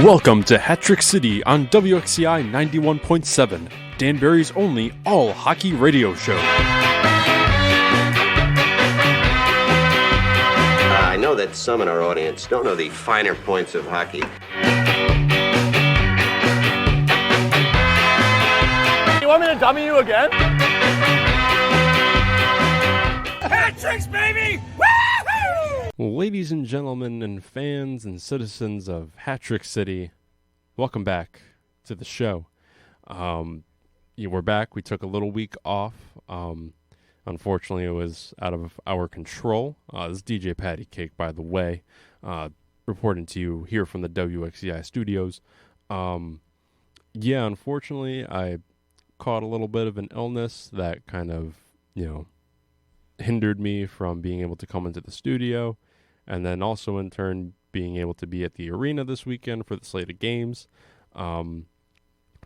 Welcome to Hat-Trick City on WXCI 91.7, Danbury's only all-hockey radio show. I know that some in our audience don't know the finer points of hockey. You want me to dummy you again? Hat tricks, baby! Woohoo! Ladies and gentlemen and fans and citizens of Hat-Trick City, welcome back to the show. We're back. We took a little week off. Unfortunately, it was out of our control. This is DJ Patty Cake, by the way, reporting to you here from the WXCI studios. Unfortunately, I caught a little bit of an illness that kind of, hindered me from being able to come into the studio, and then also in turn being able to be at the arena this weekend for the slate of games. So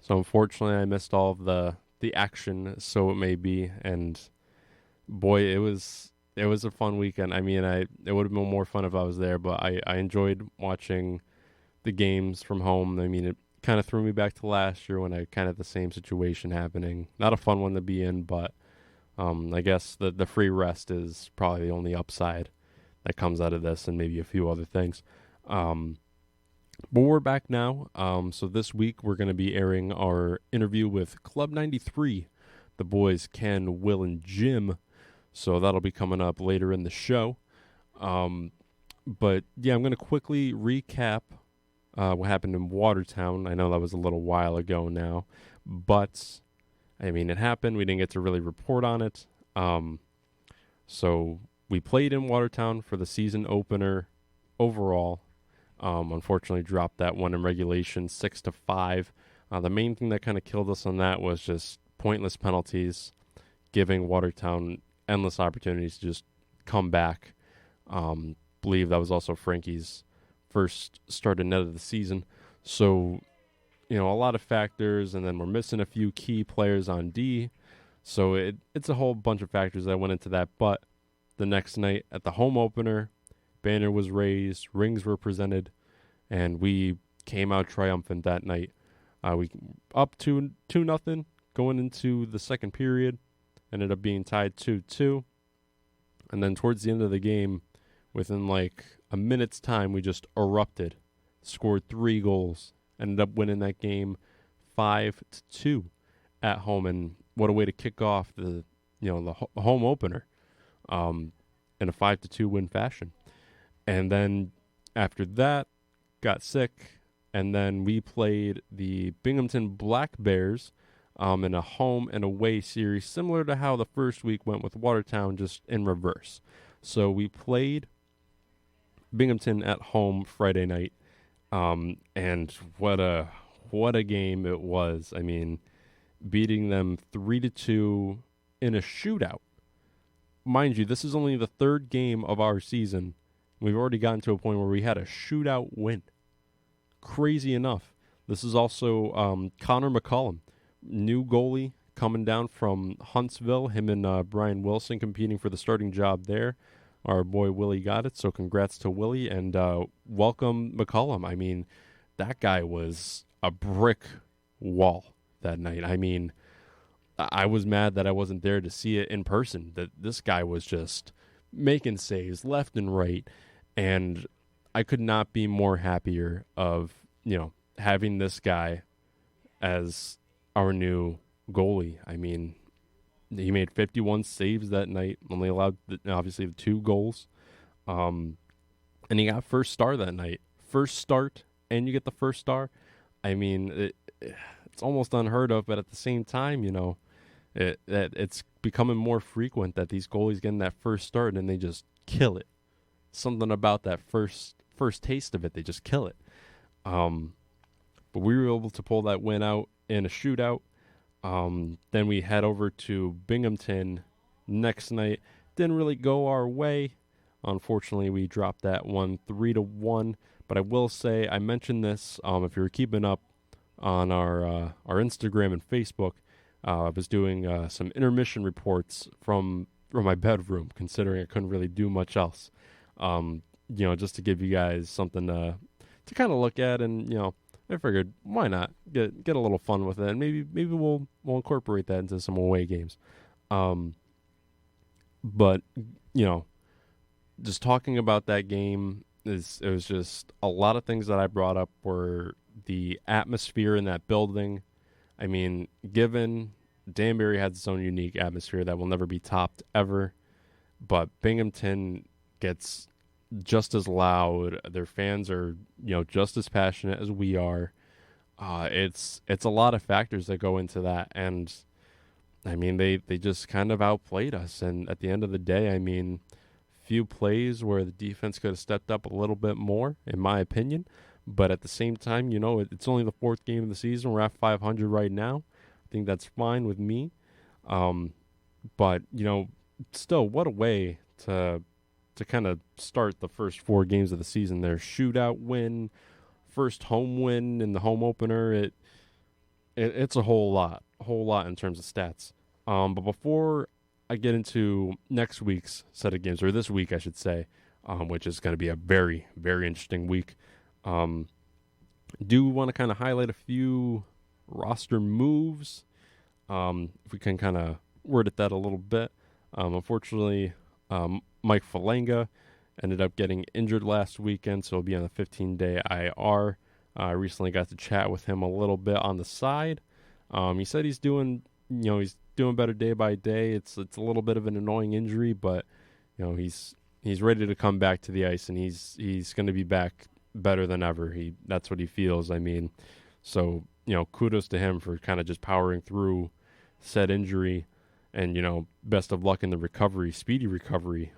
unfortunately, I missed all of the action, so it may be, and boy, it was a fun weekend. I mean, it would have been more fun if I was there, but I enjoyed watching the games from home. I mean, it kind of threw me back to last year when I kind of had the same situation happening. Not a fun one to be in, but I guess the free rest is probably the only upside that comes out of this, and maybe a few other things. But we're back now. So this week we're going to be airing our interview with Club 93, the boys Ken, Will, and Jim. So that'll be coming up later in the show. But yeah, I'm going to quickly recap what happened in Watertown. I know that was a little while ago now, but I mean, it happened. We didn't get to really report on it. So we played in Watertown for the season opener overall. Unfortunately, dropped that one in regulation 6-5. The main thing that kind of killed us on that was just pointless penalties, giving Watertown endless opportunities to just come back. Believe that was also Frankie's first started net of the season. So, a lot of factors, and then we're missing a few key players on D. So it's a whole bunch of factors that went into that. But the next night at the home opener, banner was raised, rings were presented, and we came out triumphant that night. We up 2-0 going into the second period, ended up being tied 2-2. And then towards the end of the game, within like a minute's time, we just erupted, scored 3 goals, ended up winning that game 5-2 at home. And what a way to kick off the home opener in a 5-2 win fashion. And then after that, got sick, and then we played the Binghamton Black Bears in a home and away series, similar to how the first week went with Watertown, just in reverse. So we played Binghamton at home Friday night, and what a game it was. I mean, beating them 3-2 in a shootout. Mind you, this is only the third game of our season. We've already gotten to a point where we had a shootout win. Crazy enough. This is also Connor McCollum, new goalie coming down from Huntsville. Him and Brian Wilson competing for the starting job there. Our boy Willie got it, so congrats to Willie, and welcome McCollum. I mean, that guy was a brick wall that night. I mean, I was mad that I wasn't there to see it in person, that this guy was just making saves left and right, and I could not be more happier of, having this guy as our new goalie. I mean, he made 51 saves that night, only allowed, obviously, 2 goals. And he got first star that night. First start, and you get the first star. I mean, it's almost unheard of, but at the same time, it's becoming more frequent that these goalies getting that first start and they just kill it. Something about that first taste of it, they just kill it. But we were able to pull that win out in a shootout. Then we head over to Binghamton next night. Didn't really go our way. Unfortunately, we dropped that one 3-1. But I will say, I mentioned this, if you were keeping up on our Instagram and Facebook, I was doing some intermission reports from my bedroom, considering I couldn't really do much else. Just to give you guys something to kind of look at and, I figured why not get a little fun with it, and maybe we'll incorporate that into some away games. But just talking about that game it was just a lot of things that I brought up were the atmosphere in that building. I mean, given Danbury has its own unique atmosphere that will never be topped ever, but Binghamton gets just as loud. Their fans are, just as passionate as we are. It's a lot of factors that go into that, and I mean they just kind of outplayed us. And at the end of the day, I mean, few plays where the defense could have stepped up a little bit more, in my opinion. But at the same time, it's only the 4th game of the season. We're at 500 right now. I think that's fine with me. But still, what a way to kind of start the first 4 games of the season there. Shootout win, first home win in the home opener. It's a whole lot in terms of stats. But before I get into next week's set of games, or this week I should say, which is going to be a very, very interesting week, do want to kind of highlight a few roster moves. If we can kind of word at that a little bit. Unfortunately, Mike Falanga ended up getting injured last weekend, so he'll be on a 15-day IR. I recently got to chat with him a little bit on the side. He said he's doing better day by day. It's a little bit of an annoying injury, but he's ready to come back to the ice, and he's going to be back better than ever. That's what he feels. I mean, so kudos to him for kind of just powering through said injury, and best of luck in the recovery, speedy recovery.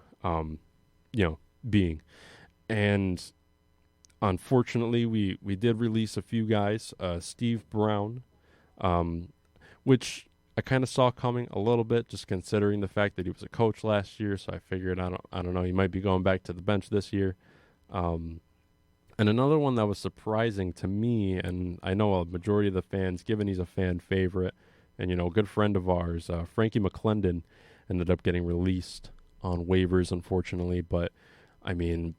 Being, and unfortunately, we did release a few guys. Steve Brown, which I kind of saw coming a little bit, just considering the fact that he was a coach last year. So I figured I don't know, he might be going back to the bench this year. And another one that was surprising to me, and I know a majority of the fans, given he's a fan favorite, and a good friend of ours, Frankie McClendon, ended up getting released on waivers, unfortunately. But I mean,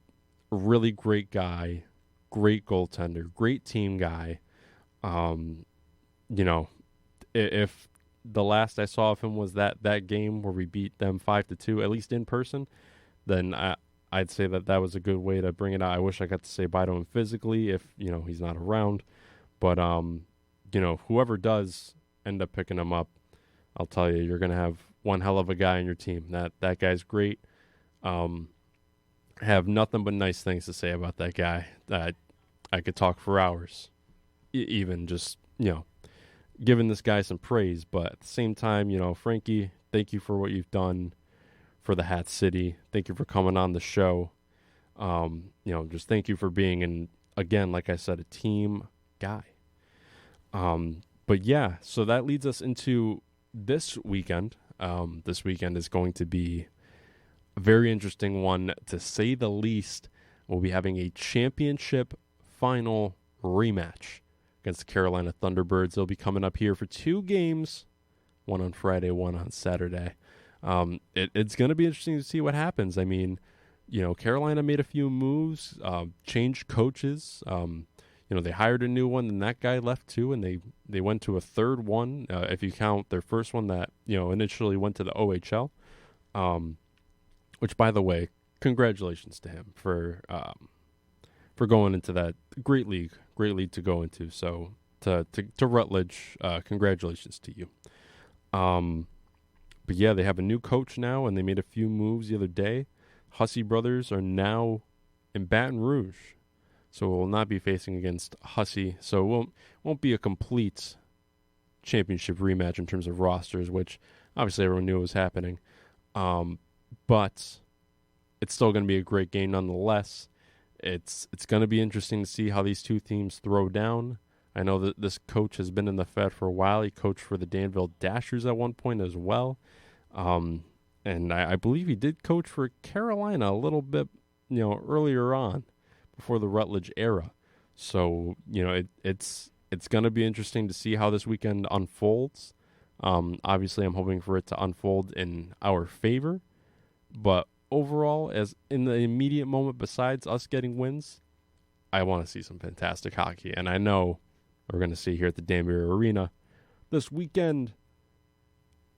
really great guy, great goaltender, great team guy. If the last I saw of him was that game where we beat them 5-2, at least in person, then I'd say that was a good way to bring it out. I wish I got to say bye to him physically if he's not around, but whoever does end up picking him up, I'll tell you, you're gonna have one hell of a guy on your team. That guy's great. Have nothing but nice things to say about that guy. I could talk for hours, even just giving this guy some praise. But at the same time, Frankie, thank you for what you've done for the Hat City. Thank you for coming on the show. Just thank you for being, again, like I said, a team guy. But yeah, so that leads us into this weekend. This weekend is going to be a very interesting one, to say the least. We'll be having a championship final rematch against the Carolina Thunderbirds. They'll be coming up here for 2 games, one on Friday, one on Saturday. It's going to be interesting to see what happens. I mean, Carolina made a few moves, changed coaches. They hired a new one, and that guy left too, and they went to a third one, if you count their first one that, initially went to the OHL, which, by the way, congratulations to him for going into that great league to go into. So to Rutledge, congratulations to you. But yeah, they have a new coach now, and they made a few moves the other day. Hussey brothers are now in Baton Rouge, so we'll not be facing against Hussey. So it won't be a complete championship rematch in terms of rosters, which obviously everyone knew was happening. But it's still going to be a great game nonetheless. It's going to be interesting to see how these two teams throw down. I know that this coach has been in the Fed for a while. He coached for the Danville Dashers at one point as well. And I believe he did coach for Carolina a little bit, earlier on, before the Rutledge era. So, it's going to be interesting to see how this weekend unfolds. Obviously, I'm hoping for it to unfold in our favor. But overall, as in the immediate moment, besides us getting wins, I want to see some fantastic hockey, and I know we're going to see here at the Danbury Arena this weekend.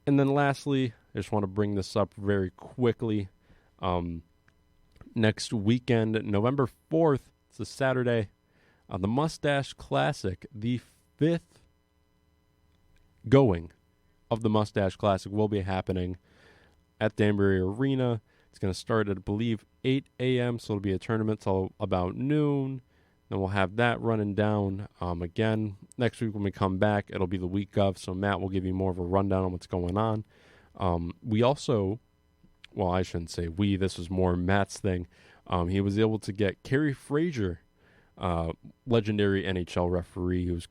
And then lastly, I just want to bring this up very quickly. Next weekend, November 4th, it's a Saturday, the Mustache Classic, the 5th going of the Mustache Classic will be happening at Danbury Arena. It's going to start at, I believe, 8 a.m., so it'll be a tournament till about noon. Then we'll have that running down. Again, next week when we come back, it'll be the week of, so Matt will give you more of a rundown on what's going on. We also, well, I shouldn't say we, this was more Matt's thing. He was able to get Kerry Frazier, legendary NHL referee who's,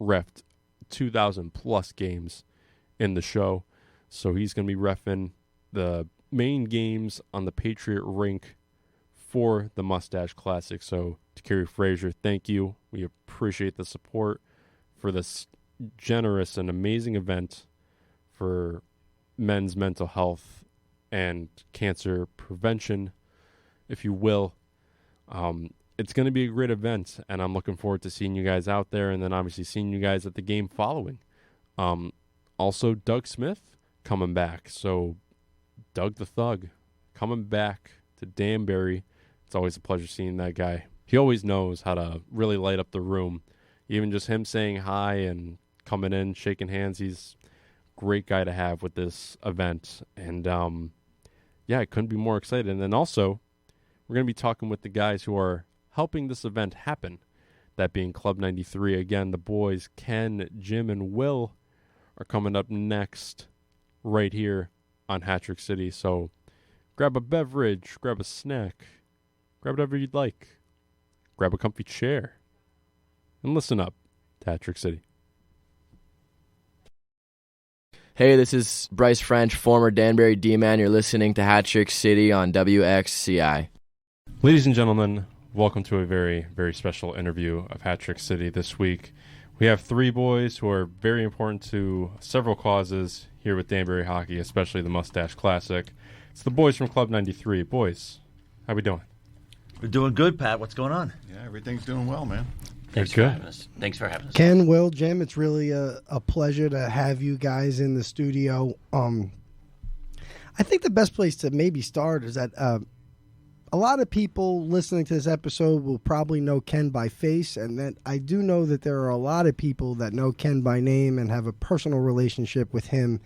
reffed 2,000-plus games in the show. So he's going to be reffing the main games on the Patriot Rink for the Mustache Classic. So to Kerry Frazier, thank you. We appreciate the support for this generous and amazing event for men's mental health and cancer prevention, if you will. It's going to be a great event, and I'm looking forward to seeing you guys out there, and then obviously seeing you guys at the game following. Also, Doug Smith coming back. So Doug the Thug coming back to Danbury. It's always a pleasure seeing that guy. He always knows how to really light up the room. Even just him saying hi and coming in, shaking hands, he's a great guy to have with this event. And, I couldn't be more excited. And then also, we're going to be talking with the guys who are helping this event happen, that being Club 93. Again, the boys, Ken, Jim, and Will, are coming up next right here on Hat-Trick City. So grab a beverage, grab a snack, grab whatever you'd like. Grab a comfy chair and listen up to Hat-Trick City. Hey, this is Bryce French, former Danbury D-man. You're listening to Hat-Trick City on WXCI. Ladies and gentlemen, welcome to a very, very special interview of Hat-Trick City this week. We have three boys who are very important to several causes here with Danbury hockey, especially the Mustache Classic. It's the boys from Club 93. Boys, how we doing? We're doing good, Pat. What's going on? Yeah, everything's doing well, man. Thanks for having us. Ken, Will, Jim, it's really a pleasure to have you guys in the studio. I think the best place to maybe start is that a lot of people listening to this episode will probably know Ken by face, and that I do know that there are a lot of people that know Ken by name and have a personal relationship with him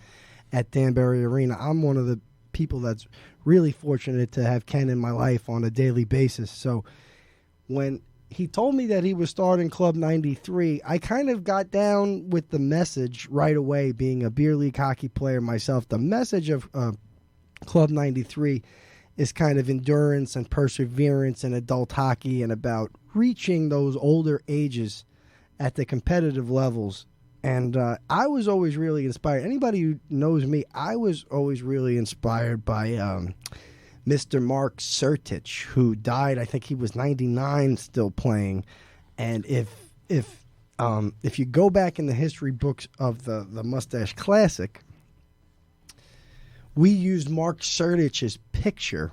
at Danbury Arena. I'm one of the people that's really fortunate to have Ken in my life on a daily basis. So when he told me that he was starting Club 93, I kind of got down with the message right away, being a beer league hockey player myself. The message of Club 93 is kind of endurance and perseverance in adult hockey and about reaching those older ages at the competitive levels. And I was always really inspired. Anybody who knows me, I was always really inspired by Mr. Mark Sertich, who died. I think he was 99, still playing. And if you go back in the history books of the Mustache Classic, we used Mark Sertich's picture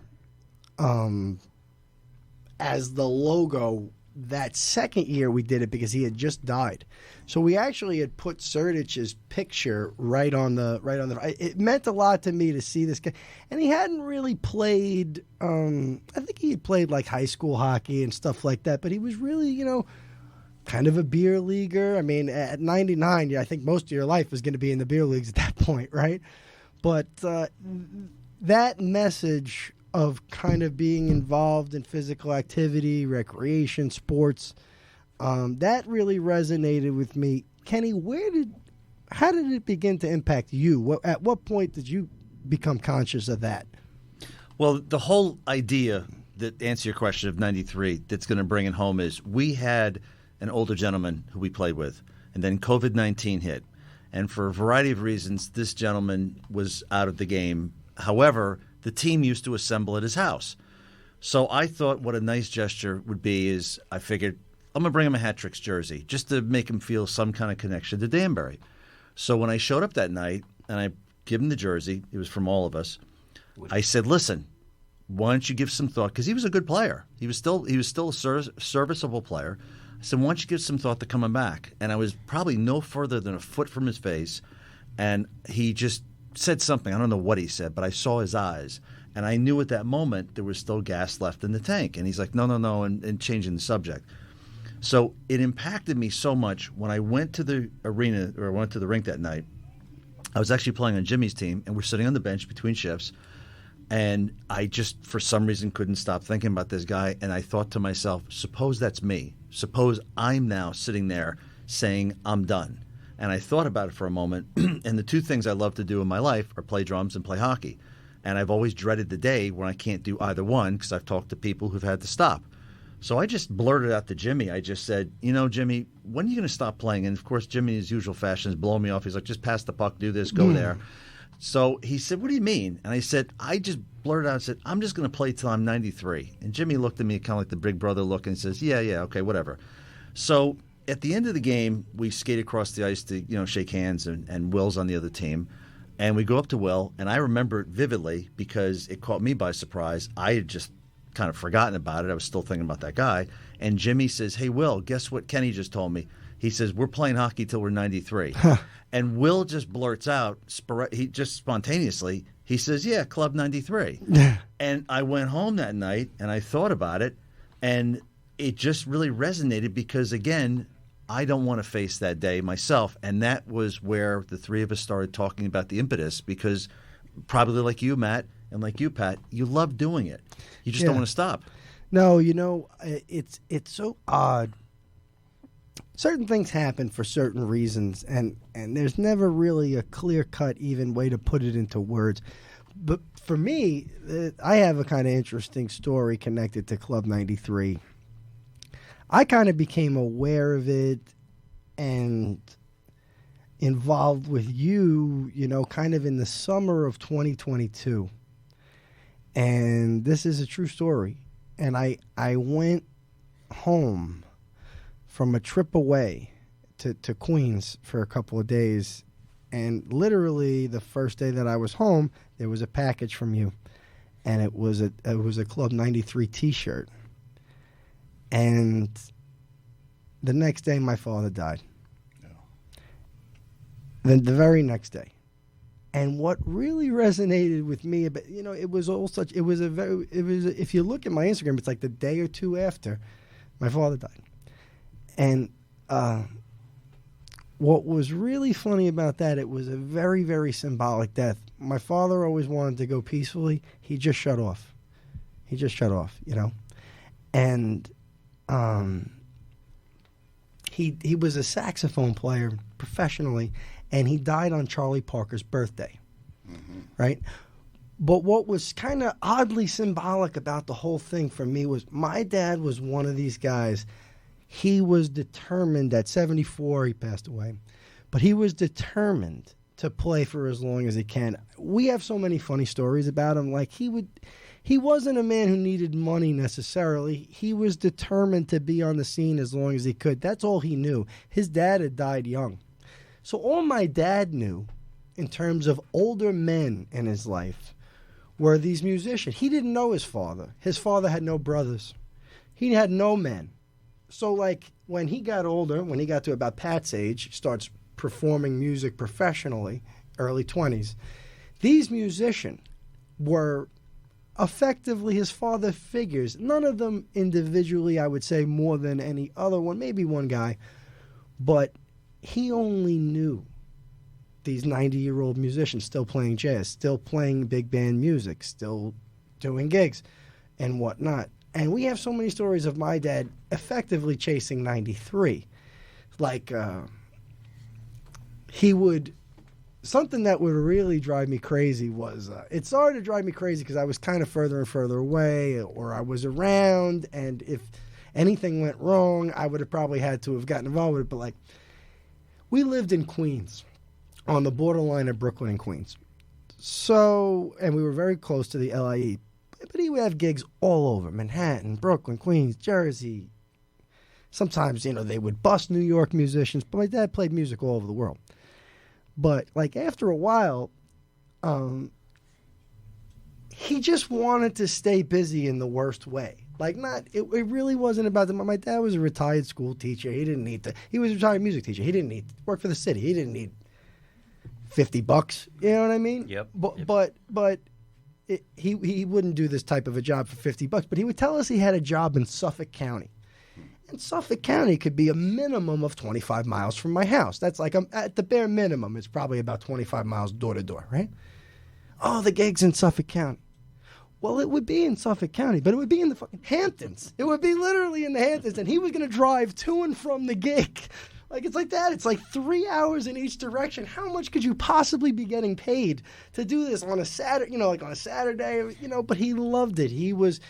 as the logo that second year we did it because he had just died. So we actually had put Sertich's picture right on the. It meant a lot to me to see this guy, and he hadn't really played. I think he had played like high school hockey and stuff like that, but he was really, kind of a beer leaguer. I mean, at 99, I think most of your life was going to be in the beer leagues at that point, right? But that message of kind of being involved in physical activity, recreation, sports, that really resonated with me. Kenny, how did it begin to impact you? At what point did you become conscious of that? Well, the whole idea, that answer your question of 93, that's going to bring it home is we had an older gentleman who we played with, and then COVID-19 hit. And for a variety of reasons, this gentleman was out of the game. However, the team used to assemble at his house. So I thought what a nice gesture would be is I figured I'm going to bring him a Hat-Tricks jersey just to make him feel some kind of connection to Danbury. So when I showed up that night and I gave him the jersey, it was from all of us, I said, listen, why don't you give some thought? Because he was a good player. He was still a serviceable player. I said, why don't you give some thought to coming back? And I was probably no further than a foot from his face, and he just said something. I don't know what he said, but I saw his eyes, and I knew at that moment there was still gas left in the tank. And he's like, no, and changing the subject. So it impacted me so much when I went to the arena, or I went to the rink that night. I was actually playing on Jimmy's team, and we're sitting on the bench between shifts. And I just, for some reason, couldn't stop thinking about this guy. And I thought to myself, suppose that's me. Suppose I'm now sitting there saying, I'm done. And I thought about it for a moment. And the two things I love to do in my life are play drums and play hockey. And I've always dreaded the day when I can't do either one, because I've talked to people who've had to stop. So I just blurted out to Jimmy. I just said, Jimmy, when are you going to stop playing? And, of course, Jimmy, in his usual fashion, is blowing me off. He's like, just pass the puck, do this, go there. So he said, what do you mean? And I said, I just blurted out and said, I'm just going to play till I'm 93. And Jimmy looked at me kind of like the big brother look and says, yeah, okay, whatever. So at the end of the game, we skate across the ice to, shake hands, and Will's on the other team. And we go up to Will, and I remember it vividly because it caught me by surprise. I had just kind of forgotten about it. I was still thinking about that guy. And Jimmy says, hey, Will, guess what Kenny just told me? He says, we're playing hockey till we're 93. And Will just blurts out, he just spontaneously, he says, yeah, Club 93. And I went home that night, and I thought about it, and it just really resonated because, again, I don't want to face that day myself. And that was where the three of us started talking about the impetus, because probably like you, Matt, and like you, Pat, you love doing it. You just don't want to stop. No, it's so odd. Certain things happen for certain reasons, and there's never really a clear-cut, even way to put it into words. But for me, I have a kind of interesting story connected to Club 93. I kind of became aware of it and involved with you, kind of in the summer of 2022. And this is a true story. And I went home from a trip away to Queens for a couple of days. And literally the first day that I was home, there was a package from you. And it was a Club 93 T-shirt. And the next day, my father died. Then the very next day. And what really resonated with me, but it was if you look at my Instagram, it's like the day or two after my father died. And what was really funny about that, it was a very, very symbolic death. My father always wanted to go peacefully. He just shut off. And he was a saxophone player professionally, and he died on Charlie Parker's birthday, right? But what was kind of oddly symbolic about the whole thing for me was my dad was one of these guys. He was determined. At 74, he passed away, but he was determined to play for as long as he can. We have so many funny stories about him. Like he wasn't a man who needed money necessarily. He was determined to be on the scene as long as he could. That's all he knew. His dad had died young. So all my dad knew in terms of older men in his life were these musicians. He didn't know his father. His father had no brothers. He had no men. So like when he got older, when he got to about Pat's age, starts performing music professionally, early 20s, these musicians were effectively his father figures. None of them individually, I would say, more than any other one, maybe one guy. But he only knew these 90-year-old musicians still playing jazz, still playing big band music, still doing gigs and whatnot. And we have so many stories of my dad effectively chasing 93. Like, he would... Something that would really drive me crazy was... it started to drive me crazy because I was kind of further and further away, or I was around, and if anything went wrong, I would have probably had to have gotten involved with it. But, like, we lived in Queens, on the borderline of Brooklyn and Queens. So, and we were very close to the LIE. But he would have gigs all over, Manhattan, Brooklyn, Queens, Jersey. Sometimes, they would bust New York musicians, but my dad played music all over the world. he just wanted to stay busy in the worst way. Like, it really wasn't about the. My dad was a retired school teacher. He didn't need to. He was a retired music teacher. He didn't need to work for the city. He didn't need $50. You know what I mean? Yep. But he wouldn't do this type of a job for $50. But he would tell us he had a job in Suffolk County. And Suffolk County could be a minimum of 25 miles from my house. That's like, at the bare minimum, it's probably about 25 miles door to door, right? Oh, the gig's in Suffolk County. Well, it would be in Suffolk County, but it would be in the fucking Hamptons. It would be literally in the Hamptons, and he was going to drive to and from the gig. Like, it's like that. It's like 3 hours in each direction. How much could you possibly be getting paid to do this on a Saturday, like on a Saturday, but he loved it. He was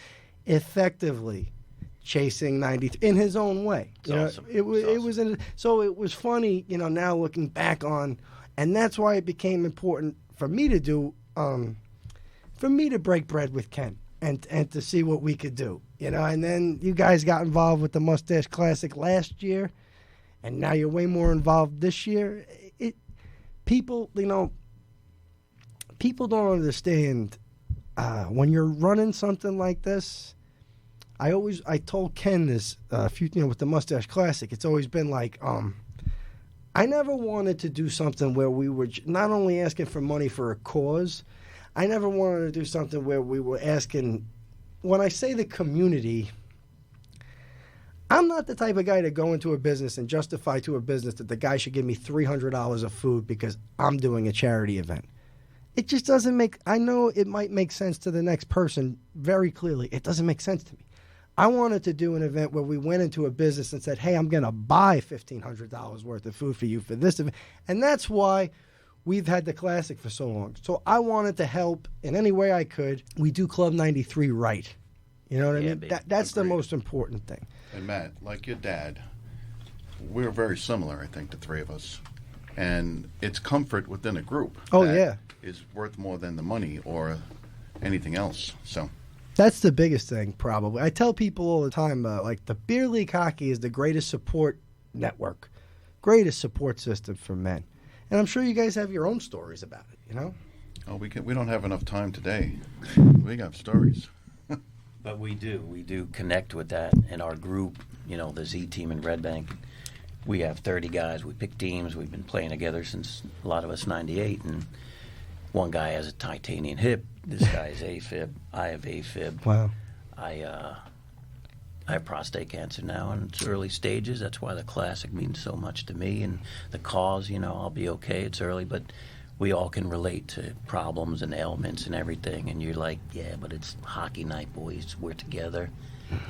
effectively chasing 93 in his own way. Awesome. It was so it was funny, now looking back on, and that's why it became important for me to do, for me to break bread with Ken and to see what we could do, and then you guys got involved with the Mustache Classic last year, and now you're way more involved this year. People don't understand when you're running something like this. I told Ken this with the Mustache Classic. It's always been like, I never wanted to do something where we were not only asking for money for a cause. I never wanted to do something where we were asking. When I say the community, I'm not the type of guy to go into a business and justify to a business that the guy should give me $300 of food because I'm doing a charity event. It just doesn't make. I know it might make sense to the next person very clearly. It doesn't make sense to me. I wanted to do an event where we went into a business and said, hey, I'm going to buy $1,500 worth of food for you for this event. And that's why we've had the Classic for so long. So I wanted to help in any way I could. We do Club 93 right. You know what I mean? That's the most important thing. And Matt, like your dad, we're very similar, I think, the three of us. And it's comfort within a group. Oh, yeah. Is worth more than the money or anything else. So that's the biggest thing, probably. I tell people all the time, like, the Beer League Hockey is the greatest support network, greatest support system for men. And I'm sure you guys have your own stories about it, Oh, we don't have enough time today. We got stories. But we do connect with that in our group, the Z team in Red Bank. We have 30 guys. We pick teams. We've been playing together since, a lot of us, 98. And one guy has a titanium hip. This guy is AFib. I have AFib. Wow. I have prostate cancer now, and it's early stages. That's why the Classic means so much to me. And the cause, I'll be okay. It's early, but we all can relate to problems and ailments and everything. And you're like, yeah, but it's hockey night, boys. We're together,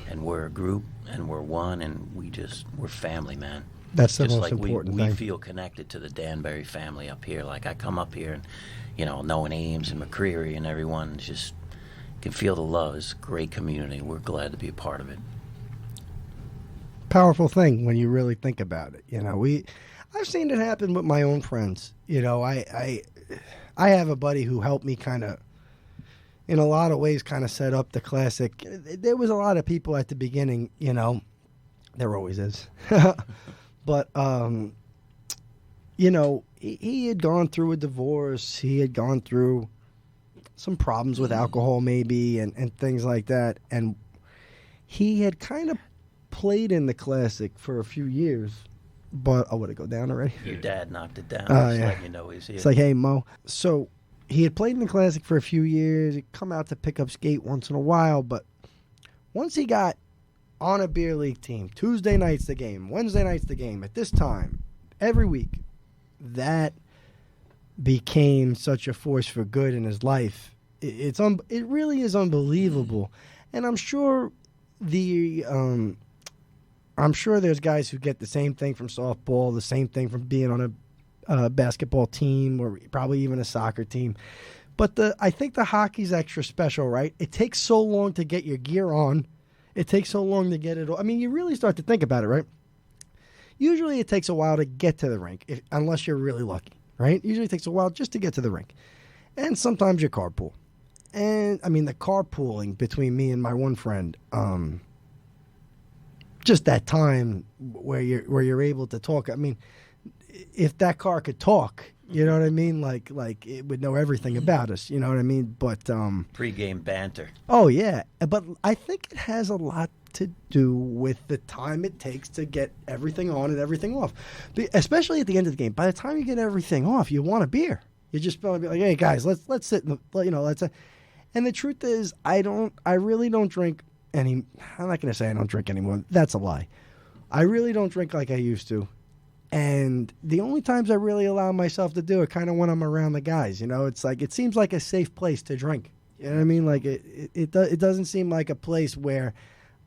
and we're a group, and we're one, and we're family, man. That's the just most like important we thing. feel connected to the Danbury family up here. Like, I come up here and, knowing Ames and McCreary and everyone, just can feel the love. It's a great community. We're glad to be a part of it. Powerful thing when you really think about it. I've seen it happen with my own friends. I have a buddy who helped me kind of, in a lot of ways, kind of set up the Classic. There was a lot of people at the beginning, there always is. But, he had gone through a divorce. He had gone through some problems with alcohol maybe and things like that. And he had kind of played in the Classic for a few years. But, would it go down already? Your dad knocked it down. Yeah. Letting you know he's here. It's like, hey, Mo. So he had played in the Classic for a few years. He'd come out to pick up skate once in a while. But once he got on a beer league team, Tuesday night's the game, Wednesday night's the game, at this time, every week, that became such a force for good in his life. It really is unbelievable. And I'm sure there's guys who get the same thing from softball, the same thing from being on a basketball team or probably even a soccer team. But I think the hockey's extra special, right? It takes so long to get your gear on. It takes so long to get it all. I mean, you really start to think about it, right? Usually it takes a while to get to the rink, unless you're really lucky, right? Usually it takes a while just to get to the rink. And sometimes you carpool. And, the carpooling between me and my one friend, just that time where you're able to talk. If that car could talk, You know what I mean? Like it would know everything about us. You know what I mean? But Pre-game banter. oh yeah, but I think it has a lot to do with the time it takes to get everything on and everything off, especially at the end of the game. By the time you get everything off, you want a beer. You just want to be like, hey guys, let's sit in the, let's. And the truth is, I really don't drink any. I'm not going to say I don't drink anymore. That's a lie. I really don't drink like I used to. And the only times I really allow myself to do it kind of when I'm around the guys. It's like it seems like a safe place to drink. You know what I mean? Like it doesn't seem like a place where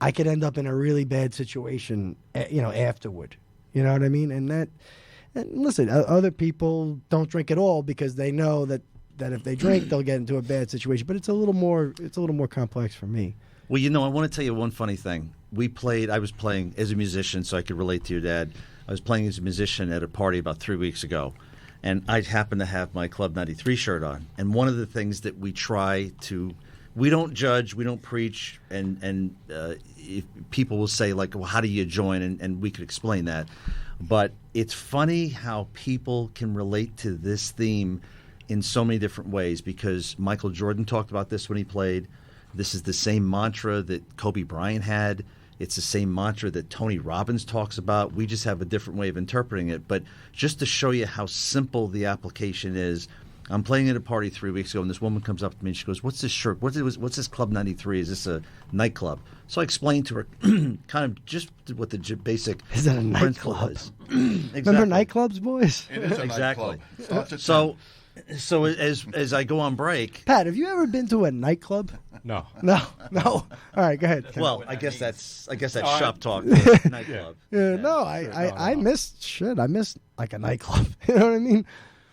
I could end up in a really bad situation, afterward. You know what I mean? And listen, other people don't drink at all because they know that if they drink, they'll get into a bad situation. But it's a little more complex for me. Well, I want to tell you one funny thing. I was playing as a musician, so I could relate to your dad. I was playing as a musician at a party about 3 weeks ago, and I happened to have my Club 93 shirt on. And one of the things that we don't judge, we don't preach, and if people will say, like, well, how do you join? And we could explain that. But it's funny how people can relate to this theme in so many different ways, because Michael Jordan talked about this when he played. This is the same mantra that Kobe Bryant had. It's the same mantra that Tony Robbins talks about. We just have a different way of interpreting it. But just to show you how simple the application is, I'm playing at a party 3 weeks ago, and this woman comes up to me and she goes, "What's this shirt? What's this Club 93? Is this a nightclub?" So I explained to her kind of just what the basic is that a principle nightclub? is. Remember nightclubs, boys? It is a Exactly. nightclub. Starts at 10. So as I go on break, Pat, have you ever been to a nightclub? No. No. All right, go ahead. well, I guess that's shop talk. Nightclub. No, I missed shit. I missed like a nightclub. You know what I mean?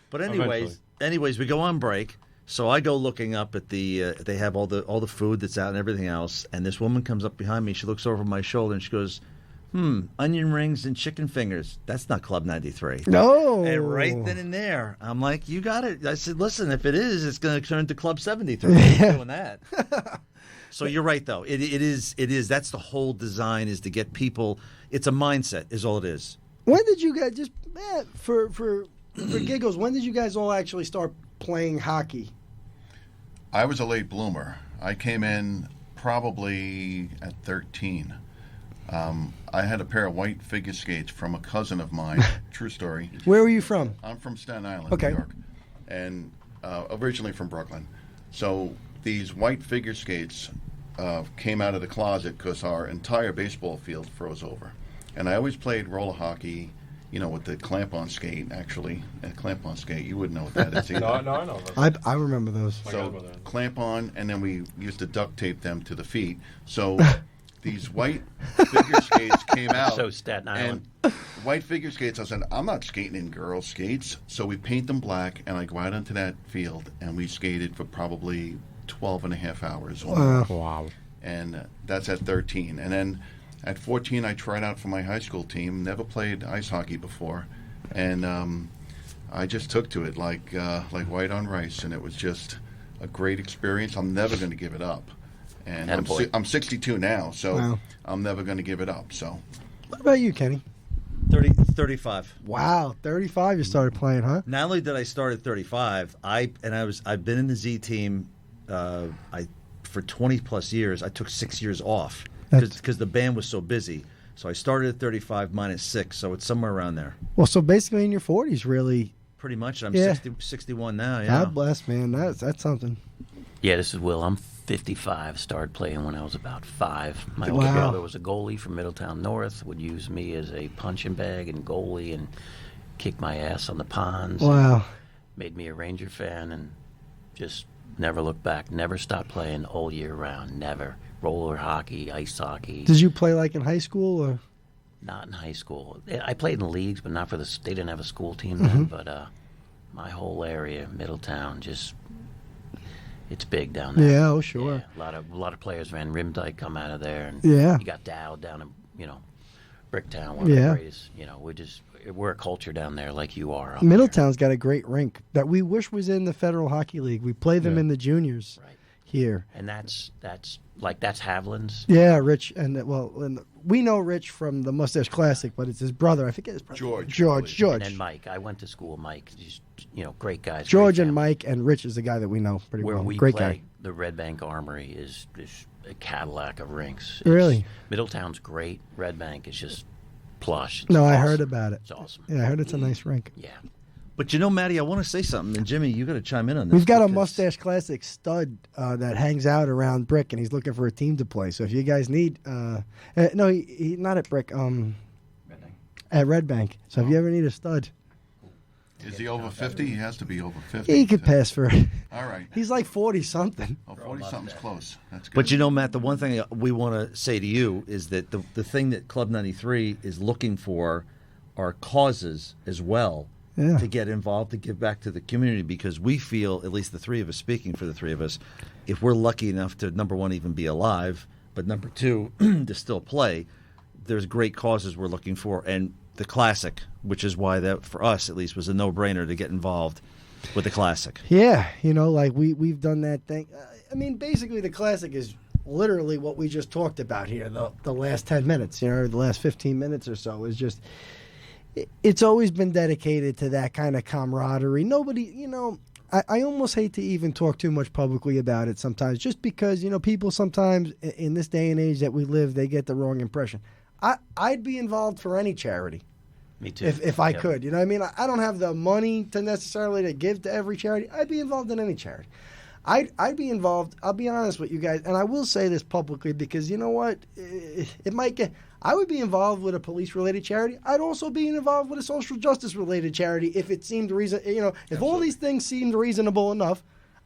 But anyways, we go on break. So I go looking up at the. They have all the food that's out and everything else. And this woman comes up behind me. She looks over my shoulder and she goes, onion rings and chicken fingers. That's not Club 93. No. And right then and there, I'm like, you got it. I said, listen, if it is, it's going to turn to Club 73. I'm doing that. So you're right, though. It is. That's the whole design, is to get people. It's a mindset, is all it is. When did you guys for giggles? When did you guys all actually start playing hockey? I was a late bloomer. I came in probably at 13. I had a pair of white figure skates from a cousin of mine. True story. Where were you from? I'm from Staten Island, Okay. New York, and originally from Brooklyn. So these white figure skates came out of the closet because our entire baseball field froze over. And I always played roller hockey, with the clamp-on skate, actually. A clamp-on skate, you wouldn't know what that is either. No, I know. Those. I remember those. So clamp-on, and then we used to duct tape them to the feet. So these white figure skates came out. So Staten Island. And white figure skates, I said, I'm not skating in girl skates. So we paint them black, and I go out onto that field, and we skated for probably 12 and a half hours. Wow. And that's at 13. And then at 14, I tried out for my high school team. Never played ice hockey before. And I just took to it like white on rice, and it was just a great experience. I'm never going to give it up. And I'm 62 now, so Wow. I'm never going to give it up. So, What about you, Kenny? 35. Wow, 35. You started playing, huh? Not only did I start at 35, I've been in the Z team. For 20 plus years. I took 6 years off because the band was so busy. So I started at 35 minus 6, so it's somewhere around there. Well, so basically in your 40s, really. Pretty much. I'm Yeah. 61 now. Yeah. God bless, man. That's something. Yeah, this is Will. I'm 55. Started playing when I was about 5. My older Wow. brother was a goalie from Middletown North. Would use me as a punching bag and goalie and kick my ass on the ponds. Wow. Made me a Ranger fan and just never looked back. Never stopped playing all year round. Never. Roller hockey, ice hockey. Did you play like in high school or? Not in high school. I played in leagues, but not for the. They didn't have a school team then. But my whole area, Middletown, just it's big down there. Yeah, oh sure. Yeah, a lot of players. Van Rimdijk come out of there, and Yeah. you got Dowd down in Bricktown, one of Yeah. the greatest. We're a culture down there, like you are. Up Middletown's got a great rink that we wish was in the Federal Hockey League. We play them in the juniors Right. here. there. And that's like that's Havlin's. Yeah, Rich, and we know Rich from the Mustache Classic, but it's his brother. I forget his brother. George. And then Mike. I went to school with Mike. He's, great guys. George great and Mike and Rich is the guy that we know pretty Where well. we Great play, guy. the Red Bank Armory is a Cadillac of rinks. Really? Middletown's great. Red Bank is just plush. It's No, I awesome. heard about it. It's awesome. Yeah, I heard it's a nice rink. Yeah. But Matty, I want to say something, and Jimmy, you got to chime in on this. We've got a because- Mustache Classic stud that hangs out around Brick, and he's looking for a team to play. So if you guys need, no, he not at Brick, at Red Bank. So if you ever need a stud, Is he over 50? He has to be over 50. he could pass for it. All right. He's like 40 something. Oh, 40-something's close. That's good. But Matt, the one thing we want to say to you is that the thing that Club 93 is looking for are causes as well to get involved, to give back to the community, because we feel, at least the three of us, speaking for the three of us, if we're lucky enough to, number one, even be alive, but number two, to still play, there's great causes we're looking for. And the Classic, which is why that, for us at least, was a no-brainer to get involved with the Classic. Yeah, like we've done that thing. I mean, basically the Classic is literally what we just talked about here, the last 10 minutes, the last 15 minutes or so is just, it's always been dedicated to that kind of camaraderie. Nobody, I almost hate to even talk too much publicly about it sometimes, just because, people sometimes in this day and age that we live, they get the wrong impression. I'd be involved for any charity. Me too. If I could, you know what I mean? I don't have the money to necessarily to give to every charity. I'd be involved in any charity. I'd be involved. I'll be honest with you guys, and I will say this publicly because you know what? It might get. I would be involved with a police-related charity. I'd also be involved with a social justice-related charity if it seemed if Absolutely. all these things seemed reasonable enough,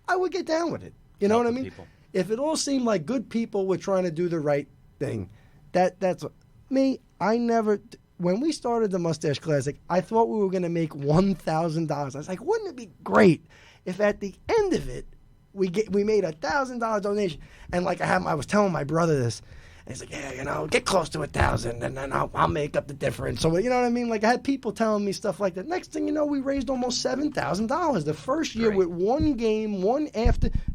I would get down with it. You know what I mean? People. If it all seemed like good people were trying to do the right thing, that's me. I never. When we started the Mustache Classic, I thought we were going to make $1,000. I was like, wouldn't it be great if at the end of it we made $1,000 donation? And like I was telling my brother this, and he's like, yeah, get close to 1,000, and then I'll make up the difference. So you know what I mean? Like I had people telling me stuff like that. Next thing you know, we raised almost $7,000 the first year with one game,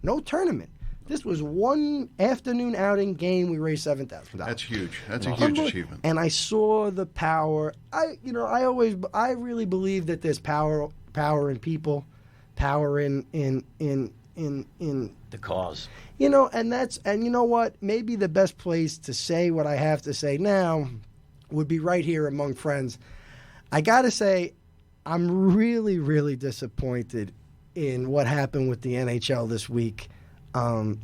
no tournament. This was one afternoon outing game. We raised $7,000. That's huge. That's a huge achievement. And I saw the power. I really believe that there's power in people, power in the cause. And you know what? Maybe the best place to say what I have to say now would be right here among friends. I got to say, I'm really, really disappointed in what happened with the NHL this week.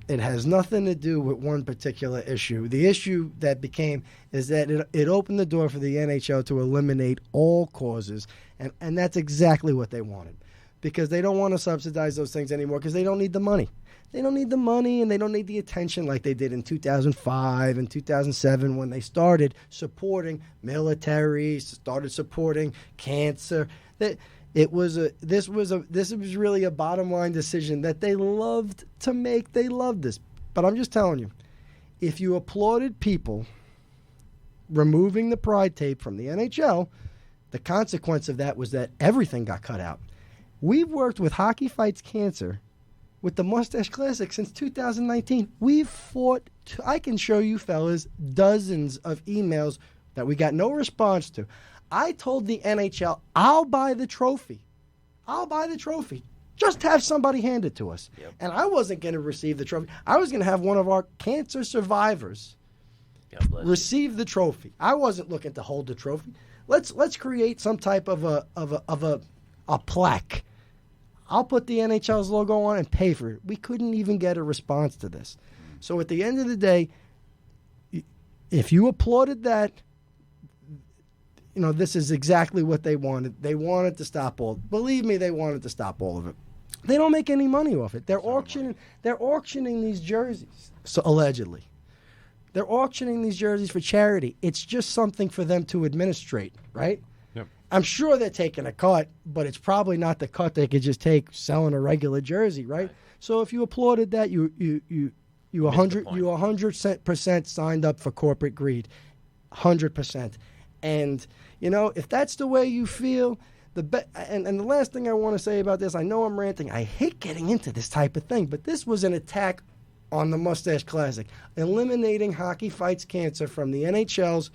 It has nothing to do with one particular issue. The issue that became is that it opened the door for the NHL to eliminate all causes, and that's exactly what they wanted, because they don't want to subsidize those things anymore because they don't need the money. They don't need the money, and they don't need the attention like they did in 2005 and 2007 when they started supporting military, started supporting cancer. This was really a bottom line decision that they loved to make. They loved this. But I'm just telling you, if you applauded people removing the pride tape from the NHL, the consequence of that was that everything got cut out. We've worked with Hockey Fights Cancer with the Mustache Classic since 2019. We've fought, I can show you fellas, dozens of emails that we got no response to. I told the NHL, I'll buy the trophy. Just have somebody hand it to us. Yep. And I wasn't going to receive the trophy. I was going to have one of our cancer survivors receive the trophy. I wasn't looking to hold the trophy. Let's create some type of a plaque. I'll put the NHL's logo on and pay for it. We couldn't even get a response to this. So at the end of the day, if you applauded that, this is exactly what they wanted. They wanted to stop all. Believe me, they wanted to stop all of it. They don't make any money off it. They're auctioning these jerseys. So allegedly, they're auctioning these jerseys for charity. It's just something for them to administrate, right? Yep. I'm sure they're taking a cut, but it's probably not the cut they could just take selling a regular jersey, right? So if you applauded that, you 100% signed up for corporate greed, 100%. And, if that's the way you feel, and the last thing I want to say about this, I know I'm ranting. I hate getting into this type of thing, but this was an attack on the Mustache Classic. Eliminating Hockey Fights Cancer from the NHL's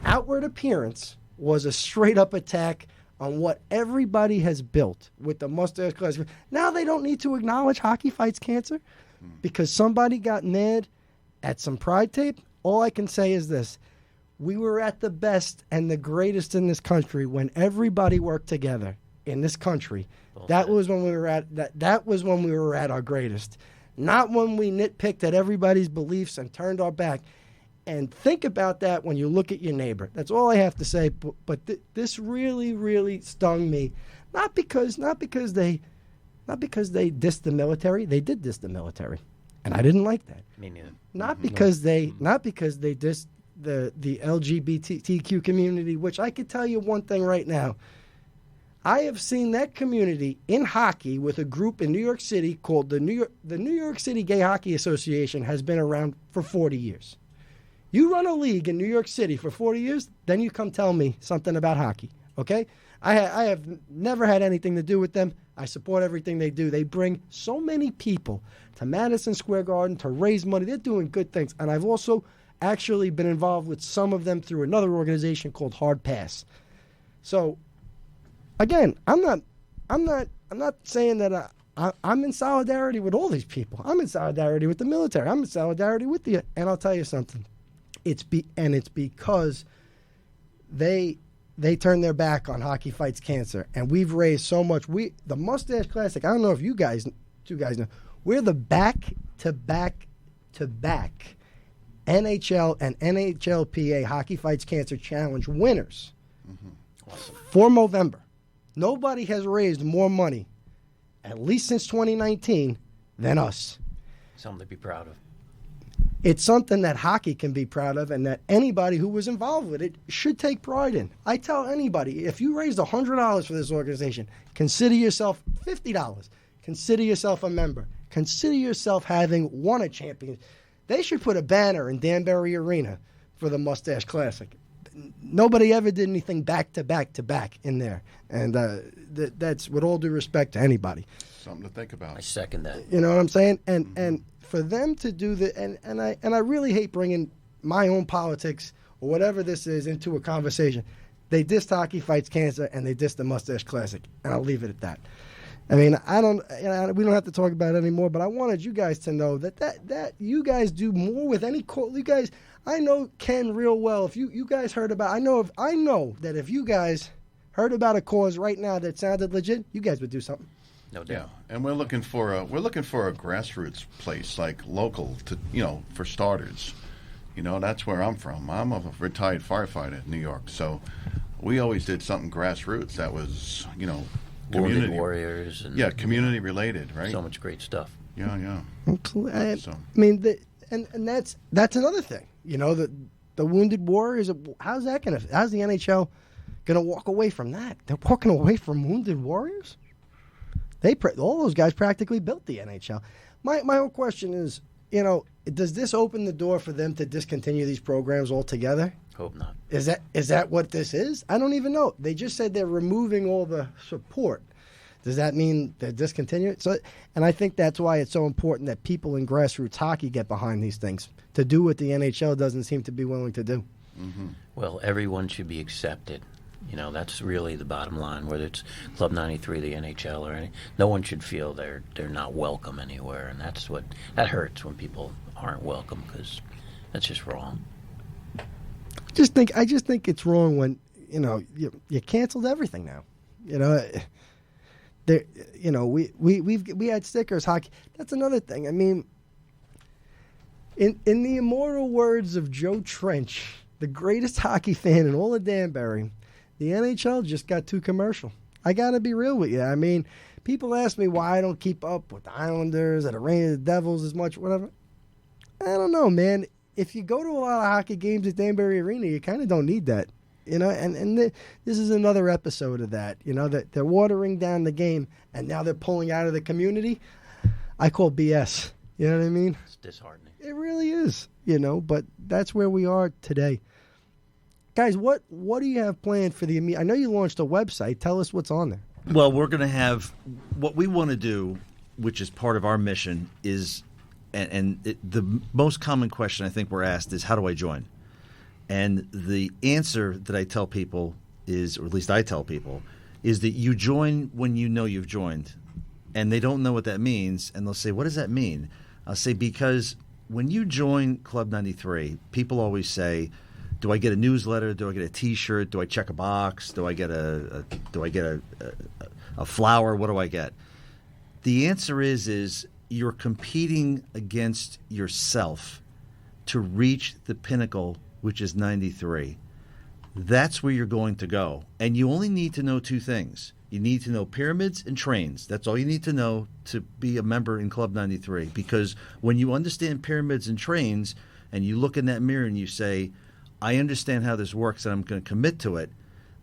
outward appearance was a straight-up attack on what everybody has built with the Mustache Classic. Now they don't need to acknowledge Hockey Fights Cancer because somebody got mad at some Pride tape. All I can say is this. We were at the best and the greatest in this country when everybody worked together in this country. That was when we were at that was when we were at our greatest. Not when we nitpicked at everybody's beliefs and turned our back. And think about that when you look at your neighbor. That's all I have to say. But this really, really stung me. Not because they dissed the military. They did diss the military, and I didn't like that. Me neither. Not because they dissed the LGBTQ community. Which I could tell you one thing right now. I have seen that community in hockey with a group in New York City called the New York City Gay Hockey Association. Has been around for 40 years. You run a league in New York City for 40 years, then you come tell me something about hockey, okay? I have never had anything to do with them. I support everything they do. They bring so many people to Madison Square Garden to raise money. They're doing good things. And I've also actually been involved with some of them through another organization called Hard Pass. So, again, I'm not saying that I'm in solidarity with all these people. I'm in solidarity with the military. I'm in solidarity with and I'll tell you something. It's because they turned their back on Hockey Fights Cancer, and we've raised so much. The Mustache Classic. I don't know if two guys know. We're the back-to-back NHL and NHLPA Hockey Fights Cancer Challenge winners for Movember. Nobody has raised more money, at least since 2019, than us. Something to be proud of. It's something that hockey can be proud of and that anybody who was involved with it should take pride in. I tell anybody, if you raised $100 for this organization, consider yourself $50. Consider yourself a member. Consider yourself having won a champion. They should put a banner in Danbury Arena for the Mustache Classic. Nobody ever did anything back to back in there. And that's with all due respect to anybody. Something to think about. I second that. You know what I'm saying? And for them to do that, and I really hate bringing my own politics or whatever this is into a conversation. They dissed Hockey Fights Cancer and they dissed the Mustache Classic, and I'll leave it at that. I mean, we don't have to talk about it anymore, but I wanted you guys to know that you guys do more with any cause. You guys, I know Ken real well. If you guys heard about, I know that if you guys heard about a cause right now that sounded legit, you guys would do something. No doubt. Yeah, and we're looking for a grassroots place, like local, to for starters. That's where I'm from. I'm a retired firefighter in New York, so we always did something grassroots that was Wounded warriors. And community related, right? So much great stuff. Yeah. I mean, and that's another thing. The wounded warriors. How's the NHL gonna walk away from that? They're walking away from wounded warriors. All those guys practically built the NHL. My whole question is, does this open the door for them to discontinue these programs altogether? Hope not. Is that what this is? I don't even know. They just said they're removing all the support. Does that mean they're discontinuing? And I think that's why it's so important that people in grassroots hockey get behind these things to do what the NHL doesn't seem to be willing to do. Mm-hmm. Well, everyone should be accepted. That's really the bottom line. Whether it's Club 93, the NHL, or no one should feel they're not welcome anywhere, and that hurts when people aren't welcome, because that's just wrong. I just think it's wrong when you canceled everything now. We had stickers, hockey. That's another thing. I mean, in the immortal words of Joe Trench, the greatest hockey fan in all of Danbury, the NHL just got too commercial. I got to be real with you. I mean, people ask me why I don't keep up with the Islanders or the Rangers, the Devils as much, whatever. I don't know, man. If you go to a lot of hockey games at Danbury Arena, you kind of don't need that. This is another episode of that, that they're watering down the game and now they're pulling out of the community. I call BS. You know what I mean? It's disheartening. It really is, but that's where we are today. Guys, what do you have planned for the immediate? I know you launched a website. Tell us what's on there. Well, we're going to have what we want to do, which is part of our mission, is the most common question I think we're asked is, how do I join? And the answer that I tell people is, or at least I tell people, is that you join when you know you've joined. And they don't know what that means, and they'll say, what does that mean? I'll say, because when you join Club 93, people always say, do I get a newsletter? Do I get a T-shirt? Do I check a box? Do I get a flower? What do I get? The answer is you're competing against yourself to reach the pinnacle, which is 93. That's where you're going to go. And you only need to know two things. You need to know pyramids and trains. That's all you need to know to be a member in Club 93. Because when you understand pyramids and trains and you look in that mirror and you say, I understand how this works and I'm going to commit to it,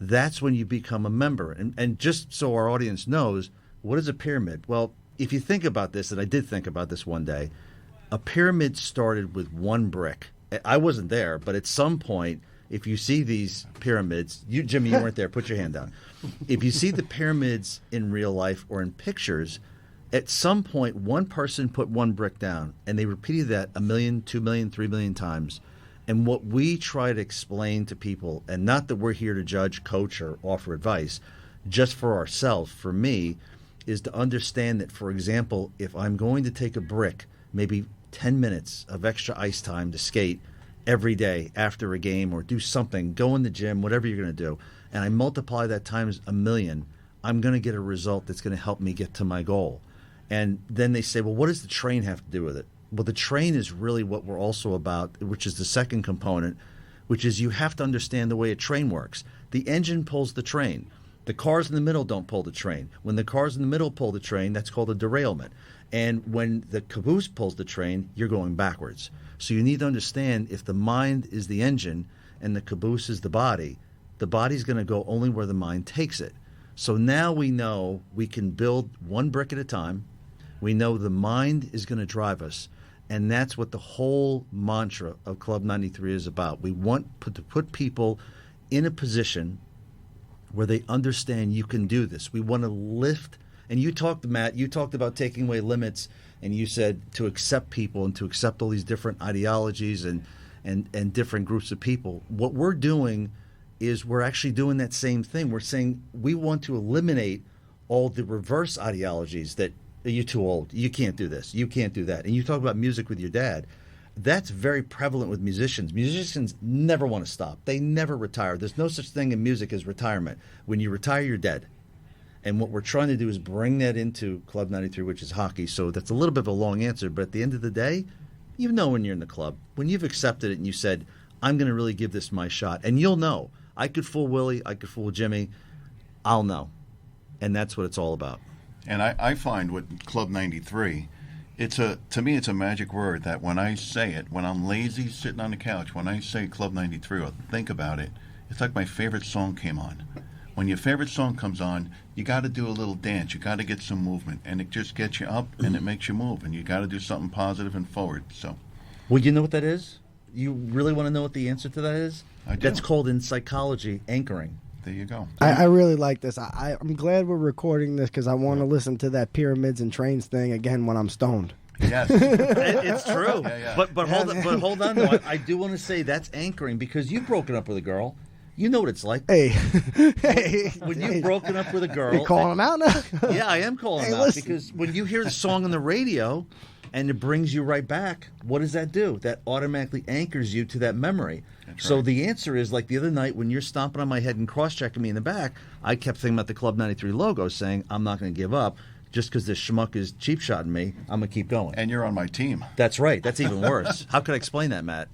that's when you become a member. And just so our audience knows, what is a pyramid? Well, if you think about this, and I did think about this one day, a pyramid started with one brick. I wasn't there, but at some point, if you see these pyramids, Jimmy, you weren't there, put your hand down. If you see the pyramids in real life or in pictures, at some point, one person put one brick down, and they repeated that 1 million, 2 million, 3 million times. And what we try to explain to people, and not that we're here to judge, coach, or offer advice, just for ourselves, for me, is to understand that, for example, if I'm going to take a brick, maybe 10 minutes of extra ice time to skate every day after a game or do something, go in the gym, whatever you're going to do, and I multiply that times 1 million, I'm going to get a result that's going to help me get to my goal. And then they say, well, what does the train have to do with it? Well, the train is really what we're also about, which is the second component, which is you have to understand the way a train works. The engine pulls the train. The cars in the middle don't pull the train. When the cars in the middle pull the train, that's called a derailment. And when the caboose pulls the train, you're going backwards. So you need to understand, if the mind is the engine and the caboose is the body's going to go only where the mind takes it. So now we know we can build one brick at a time. We know the mind is going to drive us. And that's what the whole mantra of Club 93 is about. We want to put people in a position where they understand you can do this. We want to lift. And you talked, Matt, you talked about taking away limits, and you said to accept people and to accept all these different ideologies and different groups of people. What we're doing is we're actually doing that same thing. We're saying we want to eliminate all the reverse ideologies that you're too old, you can't do this, you can't do that. And you talk about music with your dad. That's very prevalent with musicians. Musicians never want to stop. They never retire. There's no such thing in music as retirement. When you retire, you're dead. And what we're trying to do is bring that into Club 93, which is hockey. So that's a little bit of a long answer, but at the end of the day, you know when you're in the club, when you've accepted it and you said, I'm going to really give this my shot. And you'll know. I could fool Willie. I could fool Jimmy. I'll know. And that's what it's all about. And I find with Club 93, to me it's a magic word that when I say it, when I'm lazy sitting on the couch, when I say Club 93 or think about it, it's like my favorite song came on. When your favorite song comes on, you got to do a little dance. You got to get some movement, and it just gets you up and it makes you move, and you got to do something positive and forward. So, well, you know what that is? You really want to know what the answer to that is? I do. That's called in psychology anchoring. There you go. I really like this. I'm glad we're recording this because I want to listen to that pyramids and trains thing again when I'm stoned. Yes, it's true. Yeah. But hold on. Though. I do want to say that's anchoring because you've broken up with a girl. You know what it's like. Hey, when you've broken up with a girl, you're calling them out now. Yeah, I am calling them out because when you hear the song on the radio and it brings you right back, what does that do? That automatically anchors you to that memory. That's so right. the answer is, like the other night when you're stomping on my head and cross-checking me in the back, I kept thinking about the Club 93 logo, saying I'm not going to give up. Just because this schmuck is cheap-shotting me, I'm going to keep going. And you're on my team. That's right. That's even worse. How could I explain that, Matt?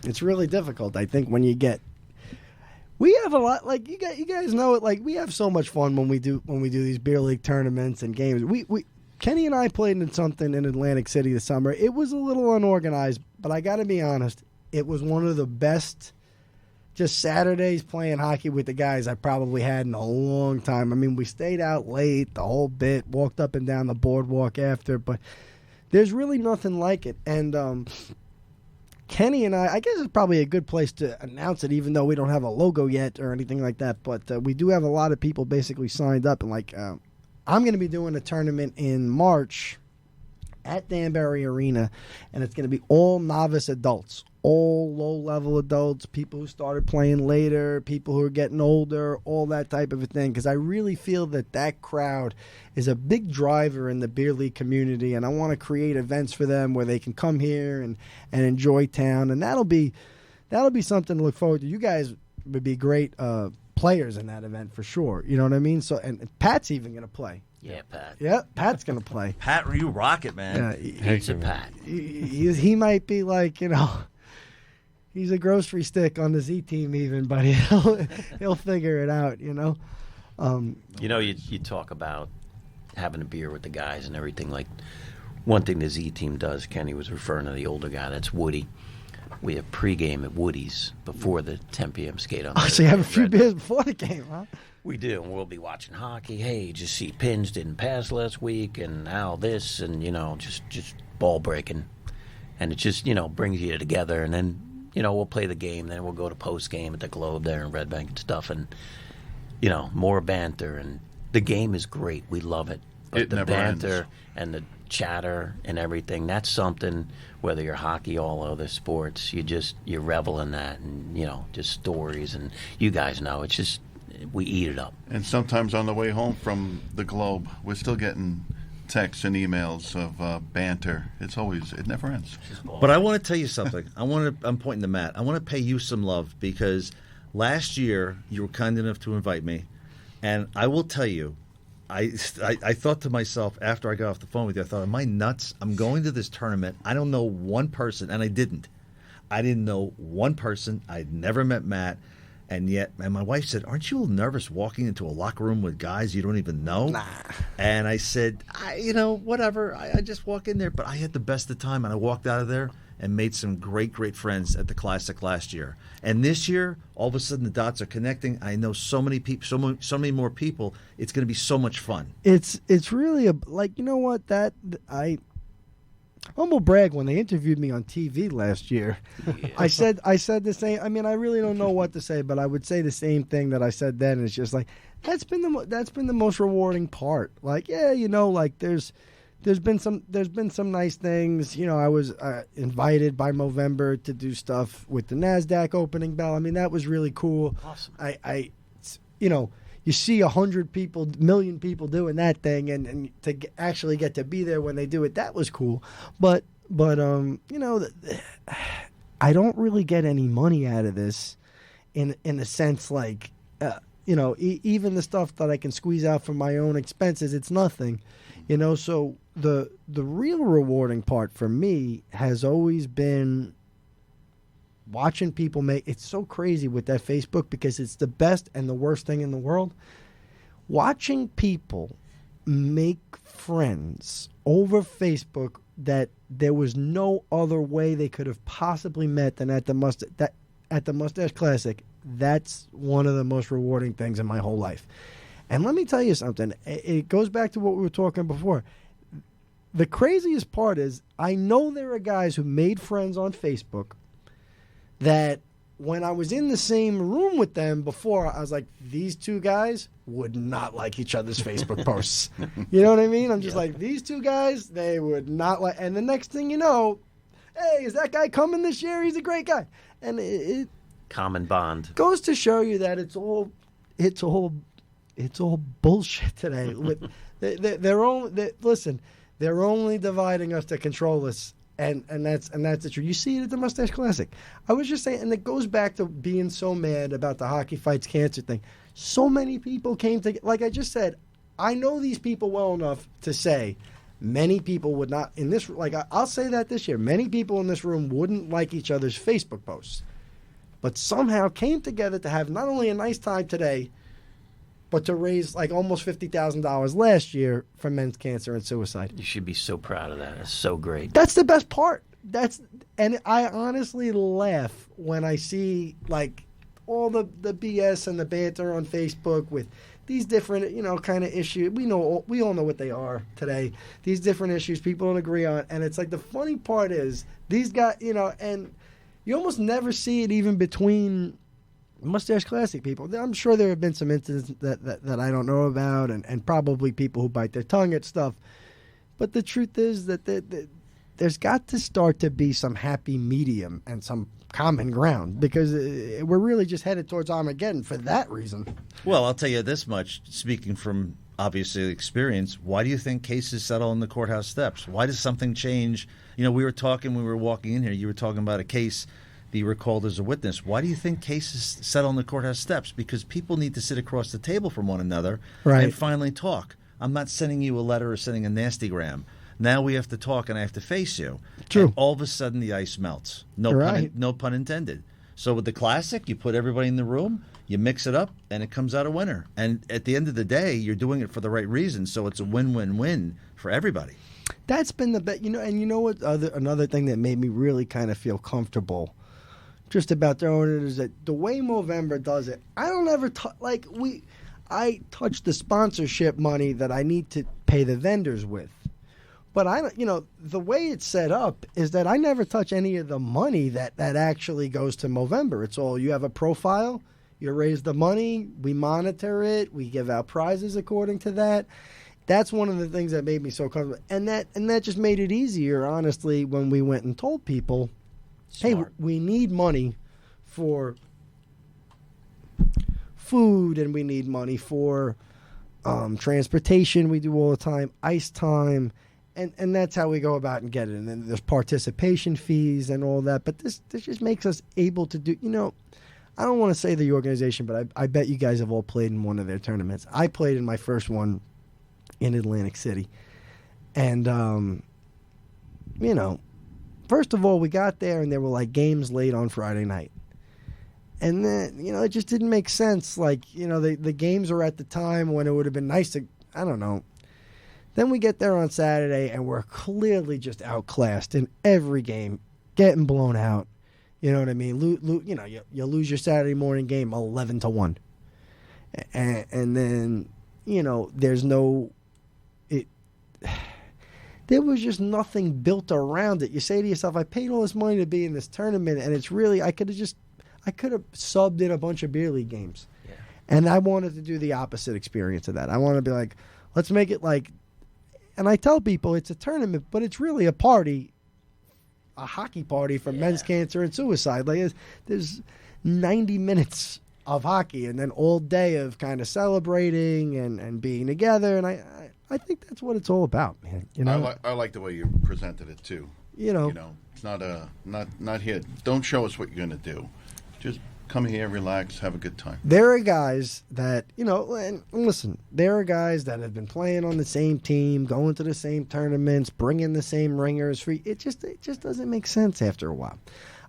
It's really difficult, I think, when you get... We have a lot, like you guys know it. Like we have so much fun when we do these beer league tournaments and games. We Kenny and I played in something in Atlantic City this summer. It was a little unorganized, but I got to be honest, it was one of the best just Saturdays playing hockey with the guys I probably had in a long time. I mean, we stayed out late, the whole bit, walked up and down the boardwalk after, but there's really nothing like it. And Kenny and I guess it's probably a good place to announce it, even though we don't have a logo yet or anything like that. But we do have a lot of people basically signed up. And I'm going to be doing a tournament in March, at Danbury Arena, and it's going to be all novice adults, all low-level adults, people who started playing later, people who are getting older, all that type of a thing, because I really feel that crowd is a big driver in the beer league community, and I want to create events for them where they can come here and enjoy town, and that'll be something to look forward to. You guys would be great players in that event for sure. You know what I mean? So, and Pat's even going to play. Yeah, Pat. Yeah, Pat's going to play. Pat, you rock it, man. He's a Pat. He might be like, he's a grocery stick on the Z team even, but he'll figure it out, You talk about having a beer with the guys and everything. Like, one thing the Z team does, Kenny was referring to the older guy, that's Woody. We have pregame at Woody's before the 10 p.m. skate on. So you have a few beers before the game, huh? We do, and we'll be watching hockey. Hey, just see Pins didn't pass last week, and now this, and, just ball breaking. And it just, brings you together, and then, we'll play the game, then we'll go to post-game at the Globe there in Red Bank and stuff, and, more banter, and the game is great. We love it. But It the never banter ends. and the chatter and everything, that's something, whether you're hockey, all other sports, you revel in that, and, just stories, and you guys know, it's just, we eat it up. And sometimes on the way home from the Globe, we're still getting texts and emails of banter. It never ends. But I want to tell you something. I'm pointing to Matt. I want to pay you some love because last year you were kind enough to invite me, and I will tell you, I thought to myself after I got off the phone with you, I thought, am I nuts? I'm going to this tournament. I don't know one person, and I didn't. I didn't know one person. I'd never met Matt. And my wife said, aren't you a little nervous walking into a locker room with guys you don't even know? Nah. And I said, whatever. I just walk in there. But I had the best of time, and I walked out of there and made some great, great friends at the Classic last year. And this year, all of a sudden, the dots are connecting. I know so many people, so many more people. It's going to be so much fun. It's really humble brag, when they interviewed me on TV last year, yeah. I said the same. I mean, I really don't know what to say, but I would say the same thing that I said then. It's just like that's been the most rewarding part. Like, there's been some nice things. I was invited by Movember to do stuff with the NASDAQ opening bell. I mean, that was really cool. Awesome. You see 100 people, million people doing that thing, and to actually get to be there when they do it, that was cool. But I don't really get any money out of this, in a sense like, even the stuff that I can squeeze out from my own expenses, it's nothing, So the real rewarding part for me has always been watching people it's so crazy with that Facebook because it's the best and the worst thing in the world. Watching people make friends over Facebook that there was no other way they could have possibly met than at the Mustache Classic. That's one of the most rewarding things in my whole life. And let me tell you something. It goes back to what we were talking before. The craziest part is I know there are guys who made friends on Facebook that when I was in the same room with them before, I was like, these two guys would not like each other's Facebook posts. You know what I mean? I'm just like, these two guys, they would not like. And the next thing you know, hey, is that guy coming this year? He's a great guy. And it common bond goes to show you that it's all bullshit today. They're only dividing us to control us. And that's the truth. You see it at the Mustache Classic. I was just saying, and it goes back to being so mad about the Hockey Fights Cancer thing. So many people came to, like I just said, I know these people well enough to say many people would not, in this, like I'll say that this year, many people in this room wouldn't like each other's Facebook posts, but somehow came together to have not only a nice time today, but to raise like almost $50,000 last year for men's cancer and suicide. You should be so proud of that. It's so great. That's the best part. And I honestly laugh when I see like all the BS and the banter on Facebook with these different, kind of issues. We all know what they are today. These different issues people don't agree on. And it's like the funny part is these guys, and you almost never see it even between Mustache Classic people. I'm sure there have been some incidents that I don't know about, and probably people who bite their tongue at stuff. But the truth is that there's got to start to be some happy medium and some common ground, because we're really just headed towards Armageddon for that reason. Well, I'll tell you this much, speaking from obviously experience, why do you think cases settle on the courthouse steps? Why does something change? You know, we were talking when we were walking in here, you were talking about a case that you were called as a witness. Why do you think cases settle on the courthouse steps? Because people need to sit across the table from one another and finally talk. I'm not sending you a letter or sending a nastygram. Now we have to talk and I have to face you. True. And all of a sudden the ice melts. No pun intended. So with the classic, you put everybody in the room, you mix it up, and it comes out a winner. And at the end of the day, you're doing it for the right reason, so it's a win-win-win for everybody. That's been the best. And you know what? Another thing that made me really kind of feel comfortable just about throwing it is that the way Movember does it, I don't ever I touch the sponsorship money that I need to pay the vendors with. But the way it's set up is that I never touch any of the money that actually goes to Movember. It's all, you have a profile, you raise the money, we monitor it, we give out prizes according to that. That's one of the things that made me so comfortable, and that just made it easier, honestly, when we went and told people, hey, we need money for food, and we need money for transportation. We do all the time, ice time. And that's how we go about and get it. And then there's participation fees and all that. But this just makes us able to do, I don't want to say the organization, but I bet you guys have all played in one of their tournaments. I played in my first one in Atlantic City. And, first of all, we got there and there were like games late on Friday night. And then, it just didn't make sense. Like, the games are at the time when it would have been nice to, I don't know. Then we get there on Saturday, and we're clearly just outclassed in every game, getting blown out. You know what I mean? You lose your Saturday morning game 11-1, and then there's no. There was just nothing built around it. You say to yourself, I paid all this money to be in this tournament, and it's really I could have subbed in a bunch of beer league games, and I wanted to do the opposite experience of that. I want to be like, let's make it like. And I tell people it's a tournament, but it's really a party, a hockey party for men's cancer and suicide. Like there's 90 minutes of hockey and then all day of kind of celebrating and being together. And I think that's what it's all about, man. I like the way you presented it too. It's not here. Don't show us what you're going to do. Just come here, relax, have a good time. There are guys that, and listen, there are guys that have been playing on the same team, going to the same tournaments, bringing the same ringers. It just doesn't make sense after a while.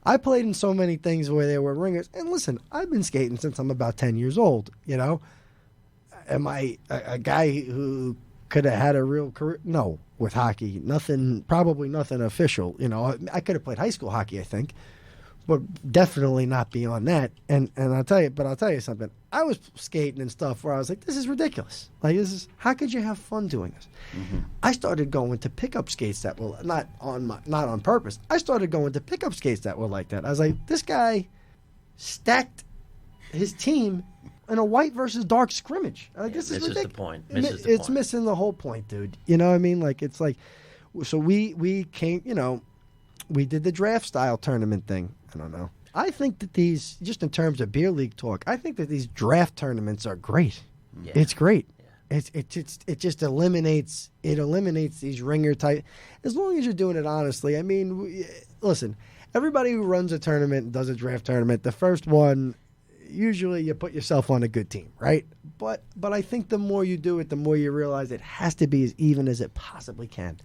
I played in so many things where there were ringers. And listen, I've been skating since I'm about 10 years old, Am I a guy who could have had a real career? No, with hockey. Probably nothing official. I could have played high school hockey, I think. But definitely not beyond that. And I'll tell you something. I was skating and stuff where I was like, this is ridiculous. Like, how could you have fun doing this? Mm-hmm. I started going to pickup skates that were not on purpose. I started going to pickup skates that were like that. I was like, this guy stacked his team in a white versus dark scrimmage. Like, this is ridiculous. The point. It's missing the whole point, dude. You know what I mean? Like, it's like, so we came, we did the draft style tournament thing. I don't know. I think that these, just in terms of beer league talk, I think that these draft tournaments are great. Yeah. It's great. Yeah. It just eliminates these ringer type. As long as you're doing it honestly. I mean, listen, everybody who runs a tournament and does a draft tournament, the first one, usually you put yourself on a good team, right? But I think the more you do it, the more you realize it has to be as even as it possibly can.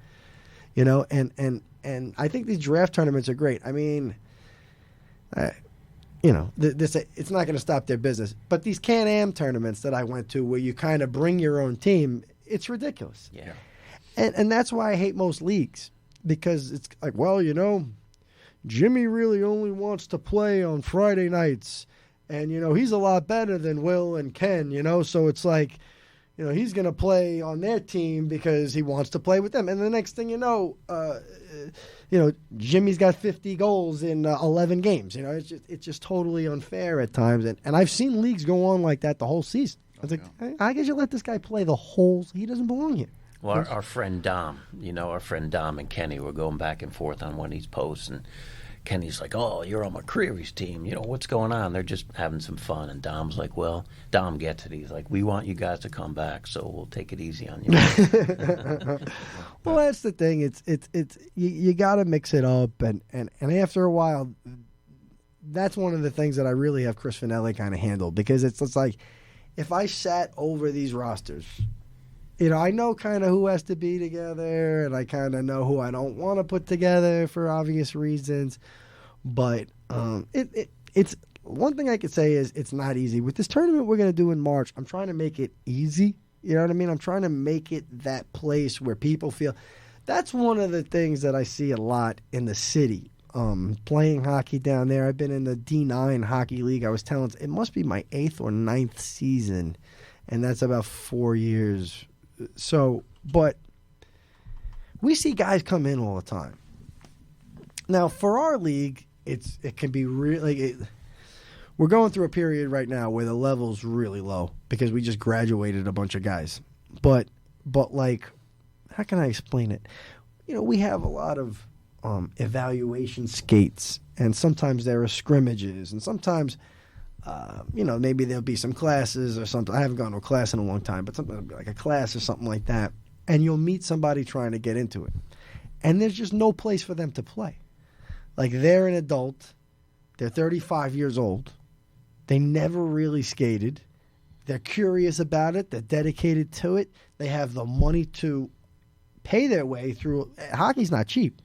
And I think these draft tournaments are great. I mean, it's not going to stop their business. But these Can-Am tournaments that I went to where you kind of bring your own team, it's ridiculous. Yeah. And that's why I hate most leagues, because it's like, well, Jimmy really only wants to play on Friday nights. And, he's a lot better than Will and Ken, so it's like, he's going to play on their team because he wants to play with them. And the next thing Jimmy's got 50 goals in 11 games. It's just totally unfair at times. And I've seen leagues go on like that the whole season. It's like, how could you let this guy play the whole – he doesn't belong here. Well, our friend Dom, our friend Dom and Kenny were going back and forth on one of these posts, and Kenny's like, "Oh, you're on McCreary's team. What's going on?" They're just having some fun, and Dom's like, "Well, Dom gets it. He's like, we want you guys to come back, so we'll take it easy on you." Well, that's the thing. It's you got to mix it up, and after a while, that's one of the things that I really have Chris Finelli kind of handle, because it's like, if I sat over these rosters, I know kind of who has to be together, and I kind of know who I don't want to put together for obvious reasons. But it's one thing I could say is it's not easy. With this tournament we're going to do in March, I'm trying to make it easy. You know what I mean? I'm trying to make it that place where people feel. That's one of the things that I see a lot in the city. Playing hockey down there. I've been in the D9 hockey league. I was telling, it must be my 8th or 9th season, and that's about 4 years. So, but we see guys come in all the time. Now, for our league, it can be really. We're going through a period right now where the level's really low because we just graduated a bunch of guys. But like, how can I explain it? We have a lot of evaluation skates, and sometimes there are scrimmages, and sometimes. Maybe there'll be some classes or something. I haven't gone to a class in a long time, but something like a class or something like that. And you'll meet somebody trying to get into it. And there's just no place for them to play. Like, they're an adult. They're 35 years old. They never really skated. They're curious about it. They're dedicated to it. They have the money to pay their way through. Hockey's not cheap,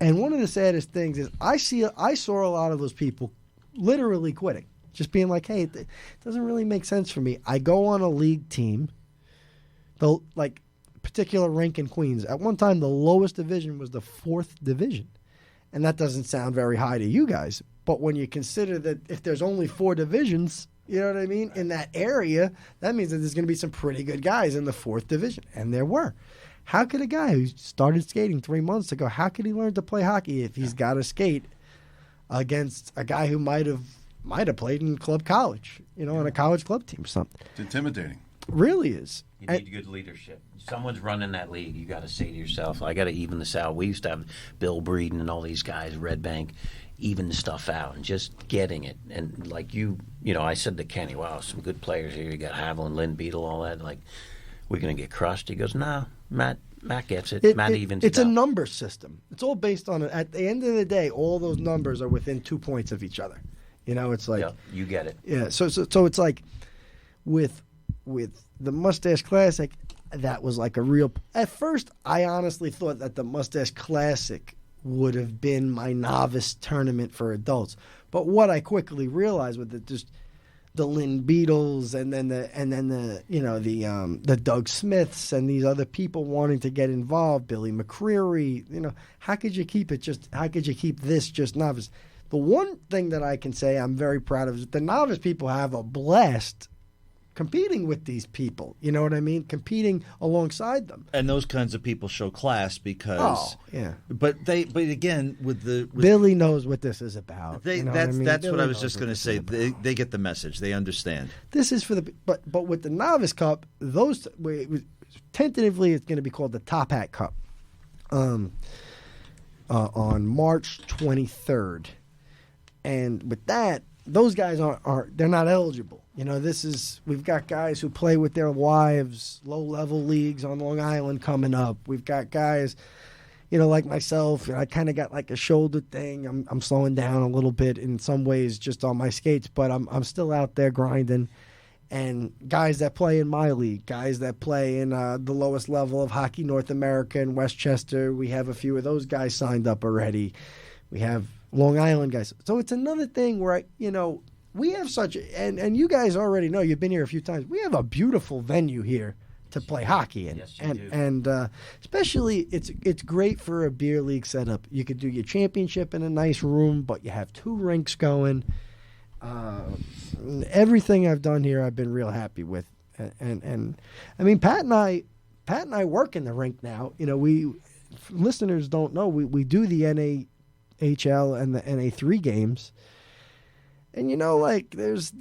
And one of the saddest things is I saw a lot of those people literally quitting, just being like, "Hey, it doesn't really make sense for me." I go on a league team, particular rink in Queens. At one time, the lowest division was the 4th division, and that doesn't sound very high to you guys. But when you consider that if there's only 4 divisions, you know what I mean, in that area, that means that there's going to be some pretty good guys in the 4th division, and there were. How could a guy who started skating 3 months ago, how could he learn to play hockey if he's got to skate against a guy who might have played in club college, on a college club team or something? It's intimidating. It really is. You need good leadership. Someone's running that league. You got to say to yourself, I got to even this out. We used to have Bill Breeden and all these guys, Red Bank, even the stuff out and just getting it. And like I said to Kenny, wow, some good players here. You got Haviland, Lynn Beetle, all that. Like, we're going to get crushed. He goes, no, Matt gets it. Matt evens it's it out. a number system. It's all based on it. At the end of the day, all those numbers are within 2 points of each other. It's like, yeah, you get it. Yeah. So it's like with the Mustache Classic, that was like a real. At first, I honestly thought that the Mustache Classic would have been my novice tournament for adults. But what I quickly realized with it, just the Lynn Beatles and then the Doug Smiths and these other people wanting to get involved, Billy McCreary, how could you keep this just novice? The one thing that I can say I'm very proud of is the novice people have a blast competing with these people. You know what I mean? Competing alongside them. And those kinds of people show class because. Oh, yeah. But again, with Billy knows what this is about. That's what I was just going to say. They get the message. They understand. This is for the but with the Novice Cup, tentatively it's going to be called the Top Hat Cup. On March 23rd, and with that, those guys they're not eligible. We've got guys who play with their wives, low-level leagues on Long Island coming up. We've got guys, like myself. I kind of got like a shoulder thing. I'm slowing down a little bit in some ways just on my skates, but I'm still out there grinding. And guys that play in my league, guys that play in the lowest level of Hockey North America in Westchester, we have a few of those guys signed up already. We have Long Island guys. So it's another thing where, we have and you guys already know, you've been here a few times, we have a beautiful venue here to play hockey in. Yes, and especially it's great for a beer league setup. You could do your championship in a nice room, but you have 2 rinks going. Everything I've done here, I've been real happy with, and I mean Pat and I work in the rink now. We listeners don't know we do the NAHL and the NA3 games, and there's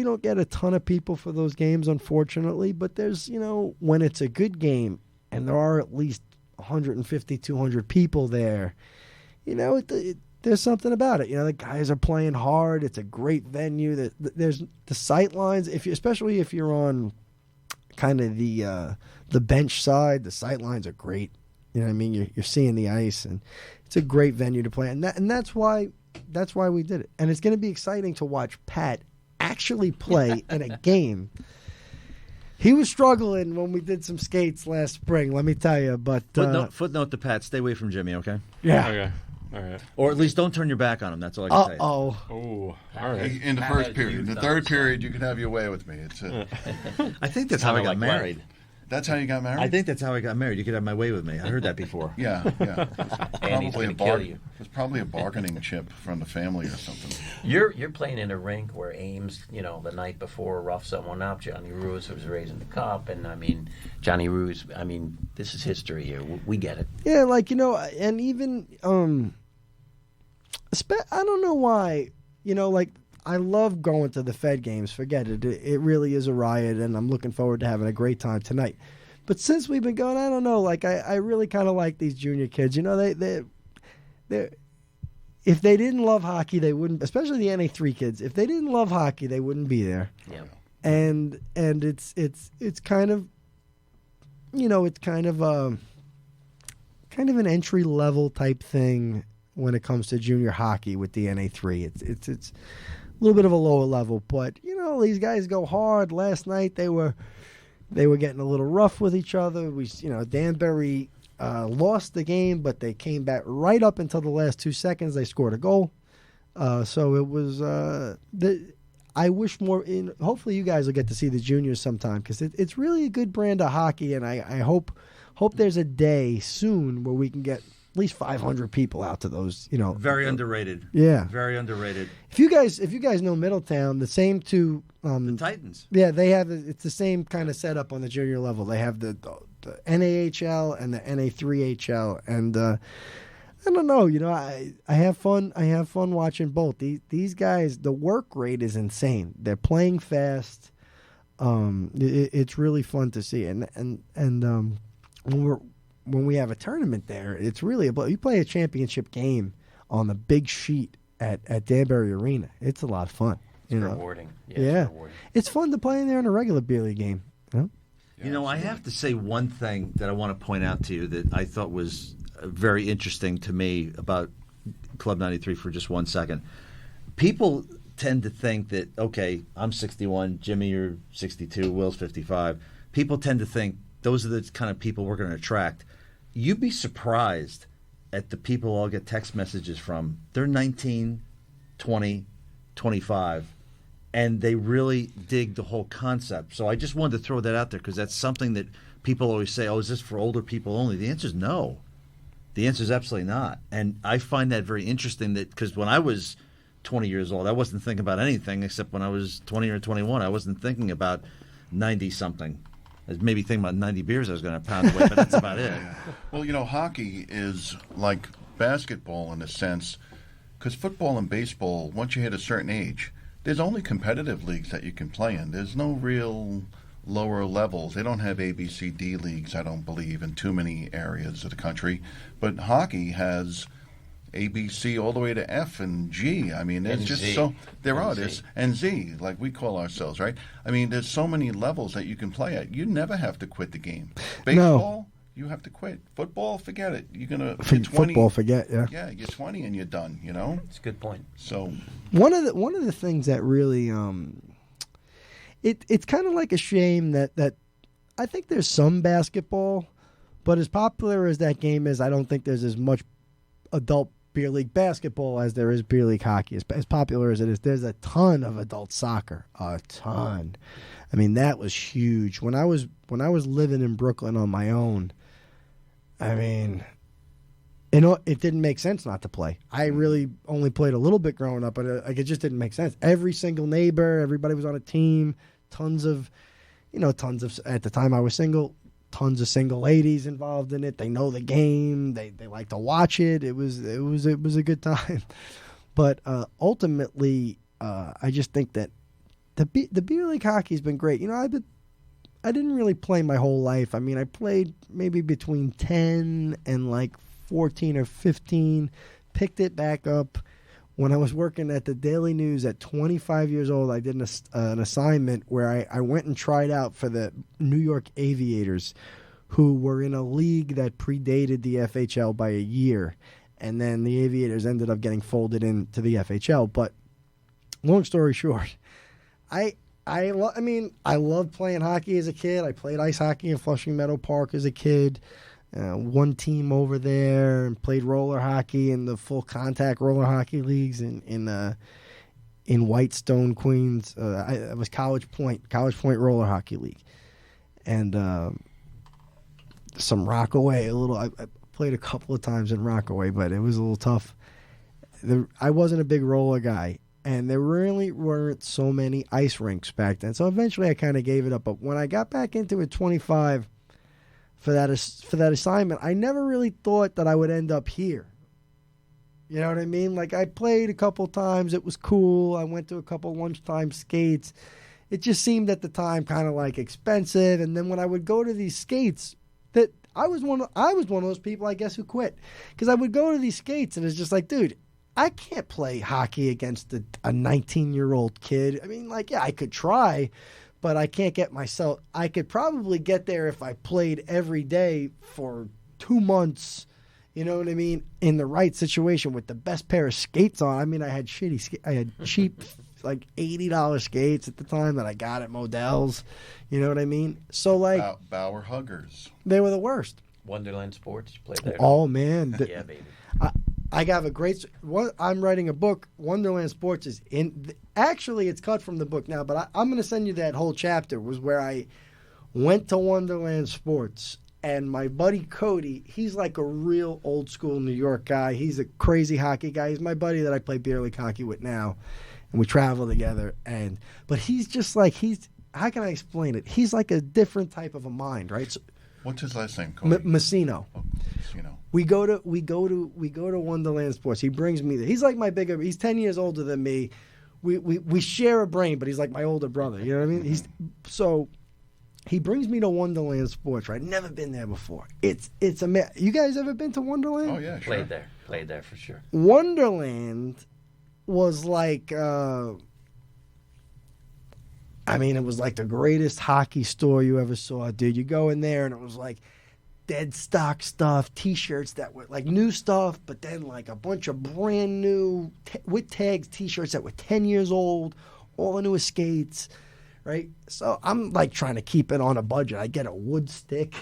don't get a ton of people for those games, unfortunately. But there's, when it's a good game and there are at least 150, 200 people there, there's something about it. The guys are playing hard. It's a great venue. There's the sight lines. Especially if you're on kind of the bench side, the sight lines are great. You know what I mean? You're seeing the ice, and it's a great venue to play. And that's why we did it. And it's going to be exciting to watch Pat actually play in a game. He was struggling when we did some skates last spring, let me tell you. But footnote to Pat: stay away from Jimmy, okay? Yeah. Okay. All right. Or at least don't turn your back on him. That's all I can say. Oh. Oh. All right. In the first period. The third period, you can have your way with me. I think that's how I got married. That's how you got married? I think that's how I got married. You could have my way with me. I heard that before. Yeah. Andy's going to kill you. It was probably a bargaining chip from the family or something. You're playing in a rink where Ames, the night before roughed someone up. Johnny Ruiz was raising the cup, and Johnny Ruiz. This is history here. We get it. Yeah, and even I don't know why, I love going to the Fed games. Forget it. It really is a riot, and I'm looking forward to having a great time tonight. But since we've been going, I don't know. I really kind of like these junior kids. They if they didn't love hockey, they wouldn't. Especially the NA3 kids. If they didn't love hockey, they wouldn't be there. Yeah. And it's kind of, it's kind of an entry level type thing when it comes to junior hockey with the NA3. It's a little bit of a lower level, but these guys go hard. Last night they were getting a little rough with each other. Danbury lost the game, but they came back right up until the last 2 seconds. They scored a goal. So it was. I wish more. Hopefully, you guys will get to see the juniors sometime because it's really a good brand of hockey, and I hope there's a day soon where we can get at least 500 people out to those. Very underrated. Yeah, very underrated. If you guys know Middletown, the same two. The Titans. Yeah, they have. It's the same kind of setup on the junior level. They have the NAHL and the NA3HL, and I don't know. I have fun. I have fun watching both. These guys, the work rate is insane. They're playing fast. It's really fun to see. And when we have a tournament there, it's really you play a championship game on the big sheet at Danbury Arena. It's a lot of fun. It's rewarding. Yeah. It's rewarding. It's fun to play in there in a regular beer league game. I have to say one thing that I want to point out to you that I thought was very interesting to me about Club 93 for just 1 second. People tend to think that, okay, I'm 61, Jimmy, you're 62, Will's 55. People tend to think those are the kind of people we're going to attract. You'd be surprised at the people I'll get text messages from. They're 19, 20, 25. And they really dig the whole concept. So I just wanted to throw that out there because that's something that people always say, oh, is this for older people only? The answer is no. The answer is absolutely not. And I find that very interesting because when I was 20 years old, I wasn't thinking about anything except when I was 20 or 21. I wasn't thinking about 90-something. I was maybe thinking about 90 beers I was going to pound away, but that's about it. Well, hockey is like basketball in a sense because football and baseball, once you hit a certain age, there's only competitive leagues that you can play in. There's no real lower levels. They don't have A, B, C, D leagues, I don't believe, in too many areas of the country. But hockey has A, B, C, all the way to F and G. I mean, there's just so there are this and Z, like we call ourselves, right? I mean, there's so many levels that you can play at. You never have to quit the game. Baseball, you have to quit. Football, forget it. You're gonna football, forget. Yeah. Yeah, you're 20 and you're done. It's a good point. So one of the things that really it's kind of like a shame that I think there's some basketball, but as popular as that game is, I don't think there's as much adult beer league basketball as there is beer league hockey. As popular as it is, there's a ton of adult soccer, a ton. I mean, that was huge when I was living in Brooklyn on my own. I mean, it didn't make sense not to play. I really only played a little bit growing up, but it just didn't make sense. Every single neighbor, everybody was on a team. Tons of at the time I was single. Tons of single ladies involved in it. They know the game. They like to watch it. It was a good time. But ultimately, I just think that the beer league hockey's been great. You know, I didn't really play my whole life. I mean, I played maybe between 10 and like 14 or 15. Picked it back up when I was working at the Daily News at 25 years old. I did an assignment where I went and tried out for the New York Aviators, who were in a league that predated the FHL by a year. And then the Aviators ended up getting folded into the FHL. But long story short, I loved playing hockey as a kid. I played ice hockey in Flushing Meadow Park as a kid. One team over there, and played roller hockey in the full contact roller hockey leagues in Whitestone, Queens. I was College Point roller hockey league, and some Rockaway. I played a couple of times in Rockaway, but it was a little tough. I wasn't a big roller guy, and there really weren't so many ice rinks back then. So eventually, I kind of gave it up. But when I got back into it, 25. For that assignment, I never really thought that I would end up here. You know what I mean? Like, I played a couple times. It was cool. I went to a couple lunchtime skates. It just seemed at the time kind of like expensive. And then when I would go to these skates, that I was one of those people, I guess, who quit. Because I would go to these skates and it's just like, dude, I can't play hockey against a 19-year-old kid. I mean, like, yeah, I could try, but I can't get myself. I could probably get there if I played every day for 2 months, you know what I mean, in the right situation with the best pair of skates on. I mean, I had cheap, like $80 skates at the time that I got at Modell's, you know what I mean? So, like, Bauer Huggers. They were the worst. Wonderland Sports, you played there. Oh, man. Yeah, baby. I got a great. I'm writing a book. Wonderland Sports is in. Actually, it's cut from the book now, but I'm going to send you that whole chapter. Was where I went to Wonderland Sports, and my buddy Cody. He's like a real old school New York guy. He's a crazy hockey guy. He's my buddy that I play beer league hockey with now, and we travel together. But he's just like How can I explain it? He's like a different type of a mind, right? So, what's his last name? Cody? Messino. Oh, Messino. We go to Wonderland Sports. He brings me there. He's like he's 10 years older than me. We share a brain, but he's like my older brother. You know what I mean? So he brings me to Wonderland Sports, right? Never been there before. It's you guys ever been to Wonderland? Oh yeah, sure. Played there for sure. Wonderland was like it was like the greatest hockey store you ever saw, dude. You go in there and it was like dead stock stuff, T-shirts that were like new stuff, but then like a bunch of brand new with tags T-shirts that were 10 years old, all the newest skates, right? So I'm like trying to keep it on a budget. I get a wood stick.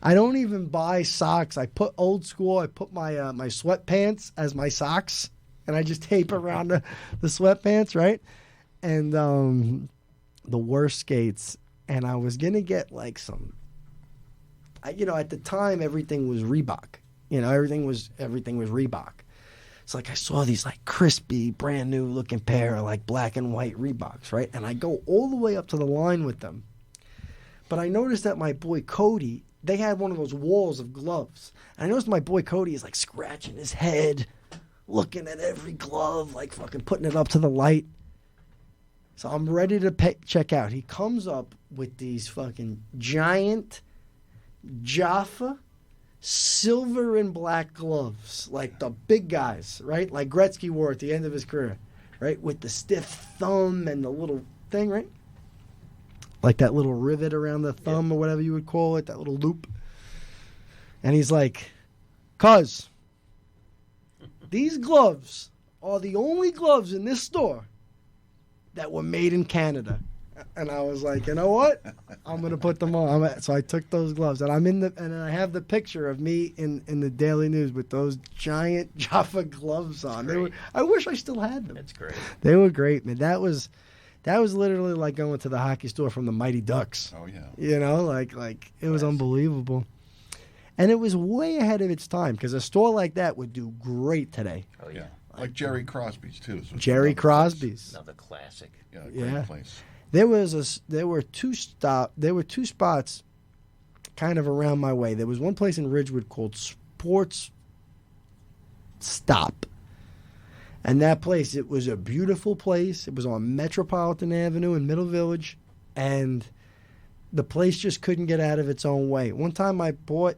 I don't even buy socks. I put old school. I put my my sweatpants as my socks, and I just tape around the sweatpants, right? And the worst skates, and I was gonna get like some. At the time, everything was Reebok. Everything was Reebok. It's like I saw these like crispy, brand new looking pair of like black and white Reeboks, right? And I go all the way up to the line with them. But I noticed that my boy Cody, they had one of those walls of gloves. And I noticed my boy Cody is like scratching his head, looking at every glove, like fucking putting it up to the light. So I'm ready to check out. He comes up with these fucking giant Jaffa silver and black gloves, like the big guys, right? Like Gretzky wore at the end of his career, right? With the stiff thumb and the little thing, right? Like that little rivet around the thumb or whatever you would call it, that little loop. And he's like, "Cuz, these gloves are the only gloves in this store that were made in Canada." And I was like, you know what? I'm gonna put them on. So I took those gloves, and and I have the picture of me in the Daily News with those giant Jaffa gloves on. I wish I still had them. That's great. They were great, man. That was literally like going to the hockey store from the Mighty Ducks. Oh yeah. Like it was unbelievable, and it was way ahead of its time because a store like that would do great today. Oh yeah. Like Jerry Crosby's too. So Jerry Crosby's. Another classic. Yeah, great place. There were two spots kind of around my way. There was one place in Ridgewood called Sports Stop. And that place, it was a beautiful place. It was on Metropolitan Avenue in Middle Village, and the place just couldn't get out of its own way. One time I bought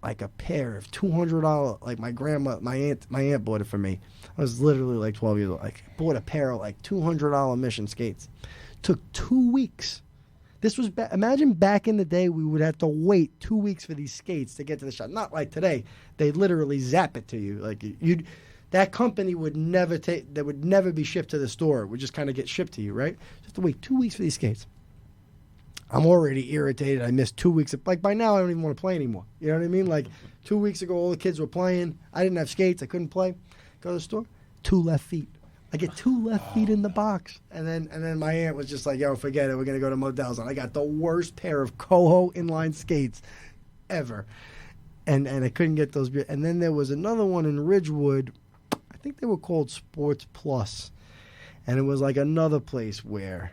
like a pair of $200, like my aunt bought it for me. I was literally like 12 years old. I bought a pair of like $200 Mission skates. Took 2 weeks. This was imagine back in the day we would have to wait 2 weeks for these skates to get to the shop. Not like today. They literally zap it to you. Like that company would never that would never be shipped to the store. It would just kind of get shipped to you, right? Just to wait 2 weeks for these skates. I'm already irritated. I missed 2 weeks. Like by now I don't even want to play anymore. You know what I mean? Like 2 weeks ago all the kids were playing. I didn't have skates. I couldn't play. Go to the store. 2 left feet. I get 2 left feet in the box. And then my aunt was just like, yo, forget it. We're going to go to Modell's. And I got the worst pair of Coho inline skates ever. And I couldn't get those. And then there was another one in Ridgewood. I think they were called Sports Plus. And it was like another place where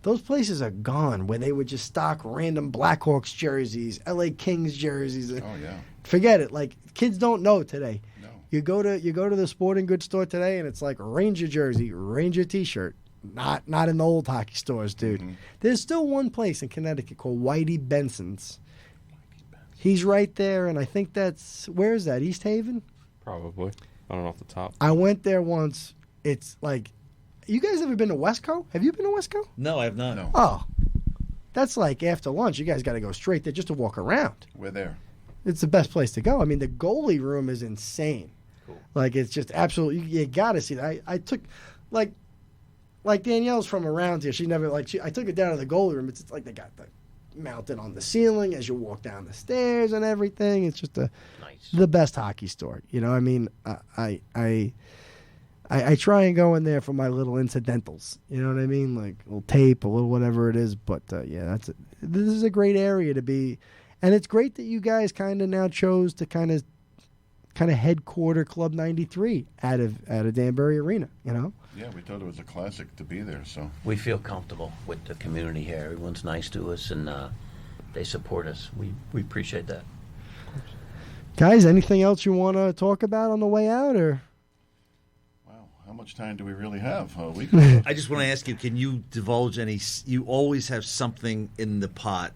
those places are gone, where they would just stock random Blackhawks jerseys, LA Kings jerseys. Oh, yeah. Forget it. Like, kids don't know today. You go to the sporting goods store today, and it's like Ranger jersey, Ranger T-shirt. Not in the old hockey stores, dude. Mm-hmm. There's still one place in Connecticut called Whitey Benson's. He's right there, and I think where is that? East Haven? Probably. I don't know off the top. I went there once. It's like, you guys ever been to Westco? Have you been to Westco? No, I have not. No. Oh, that's like after lunch. You guys got to go straight there just to walk around. We're there. It's the best place to go. I mean, the goalie room is insane. Like, it's just absolutely, you got to see that. I took, like Danielle's from around here. She never, I took her down to the goalie room. It's like they got the mounted on the ceiling as you walk down the stairs and everything. It's just the best hockey store. You know, I mean, I try and go in there for my little incidentals. You know what I mean? Like a little tape, a little whatever it is. But, yeah, this is a great area to be. And it's great that you guys kind of now chose to kind of headquarter Club 93 out of Danbury Arena, you know? Yeah, we thought it was a classic to be there, so. We feel comfortable with the community here. Everyone's nice to us, and they support us. We appreciate that. Guys, anything else you want to talk about on the way out, or? Wow, how much time do we really have? I just want to ask you, can you divulge any, you always have something in the pot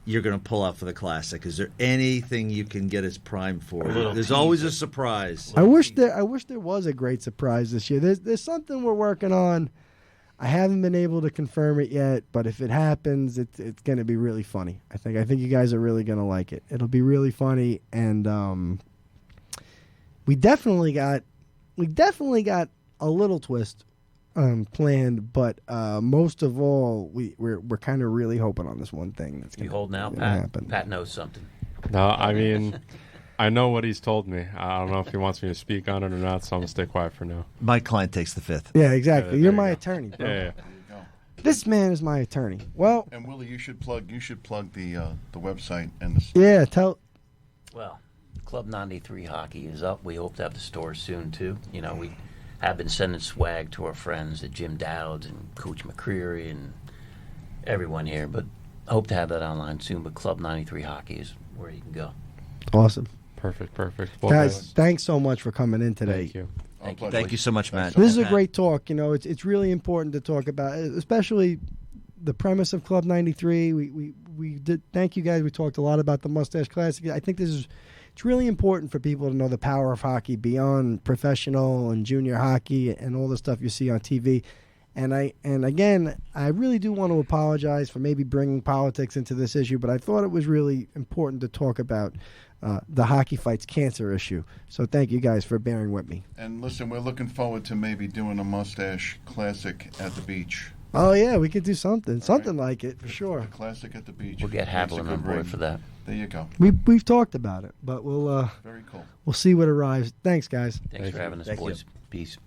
you're going to pull out for the Classic. Is there anything you can get us primed for? There's always a surprise. I wish there was a great surprise this year. There's something we're working on. I haven't been able to confirm it yet, but if it happens, it's going to be really funny. I think you guys are really going to like it. It'll be really funny, and we definitely got a little twist planned, but most of all, we're kind of really hoping on this one thing that's going to hold now, Pat. Happen. Pat knows something. No, I mean, I know what he's told me. I don't know if he wants me to speak on it or not, so I'm gonna stay quiet for now. My client takes the fifth. Yeah, exactly. You're my attorney, bro. Yeah. This man is my attorney. Well, and Willie, you should plug the website and the yeah. Tell. Well, Club 93 hockey is up. We hope to have the store soon too. You know, we have been sending swag to our friends at Jim Dowds and Coach McCreary and everyone here, but I hope to have that online soon. But Club 93 hockey is where you can go. Awesome. Perfect. Well, guys, thanks so much for coming in today. Thank you. Thank you so much, Matt. This is a great talk. You know, it's really important to talk about, especially the premise of Club 93. We did thank you guys. We talked a lot about the Mustache Classic. I think it's really important for people to know the power of hockey beyond professional and junior hockey and all the stuff you see on TV. And again, I really do want to apologize for maybe bringing politics into this issue, but I thought it was really important to talk about the Hockey Fights cancer issue. So thank you guys for bearing with me. And listen, we're looking forward to maybe doing a Mustache Classic at the beach. Oh yeah, we could do something like it for sure. A Classic at the beach. We'll get Haviland on board for that. There you go. We've talked about it, but we'll very cool. We'll see what arrives. Thanks, guys. Thanks for having us, boys. Peace.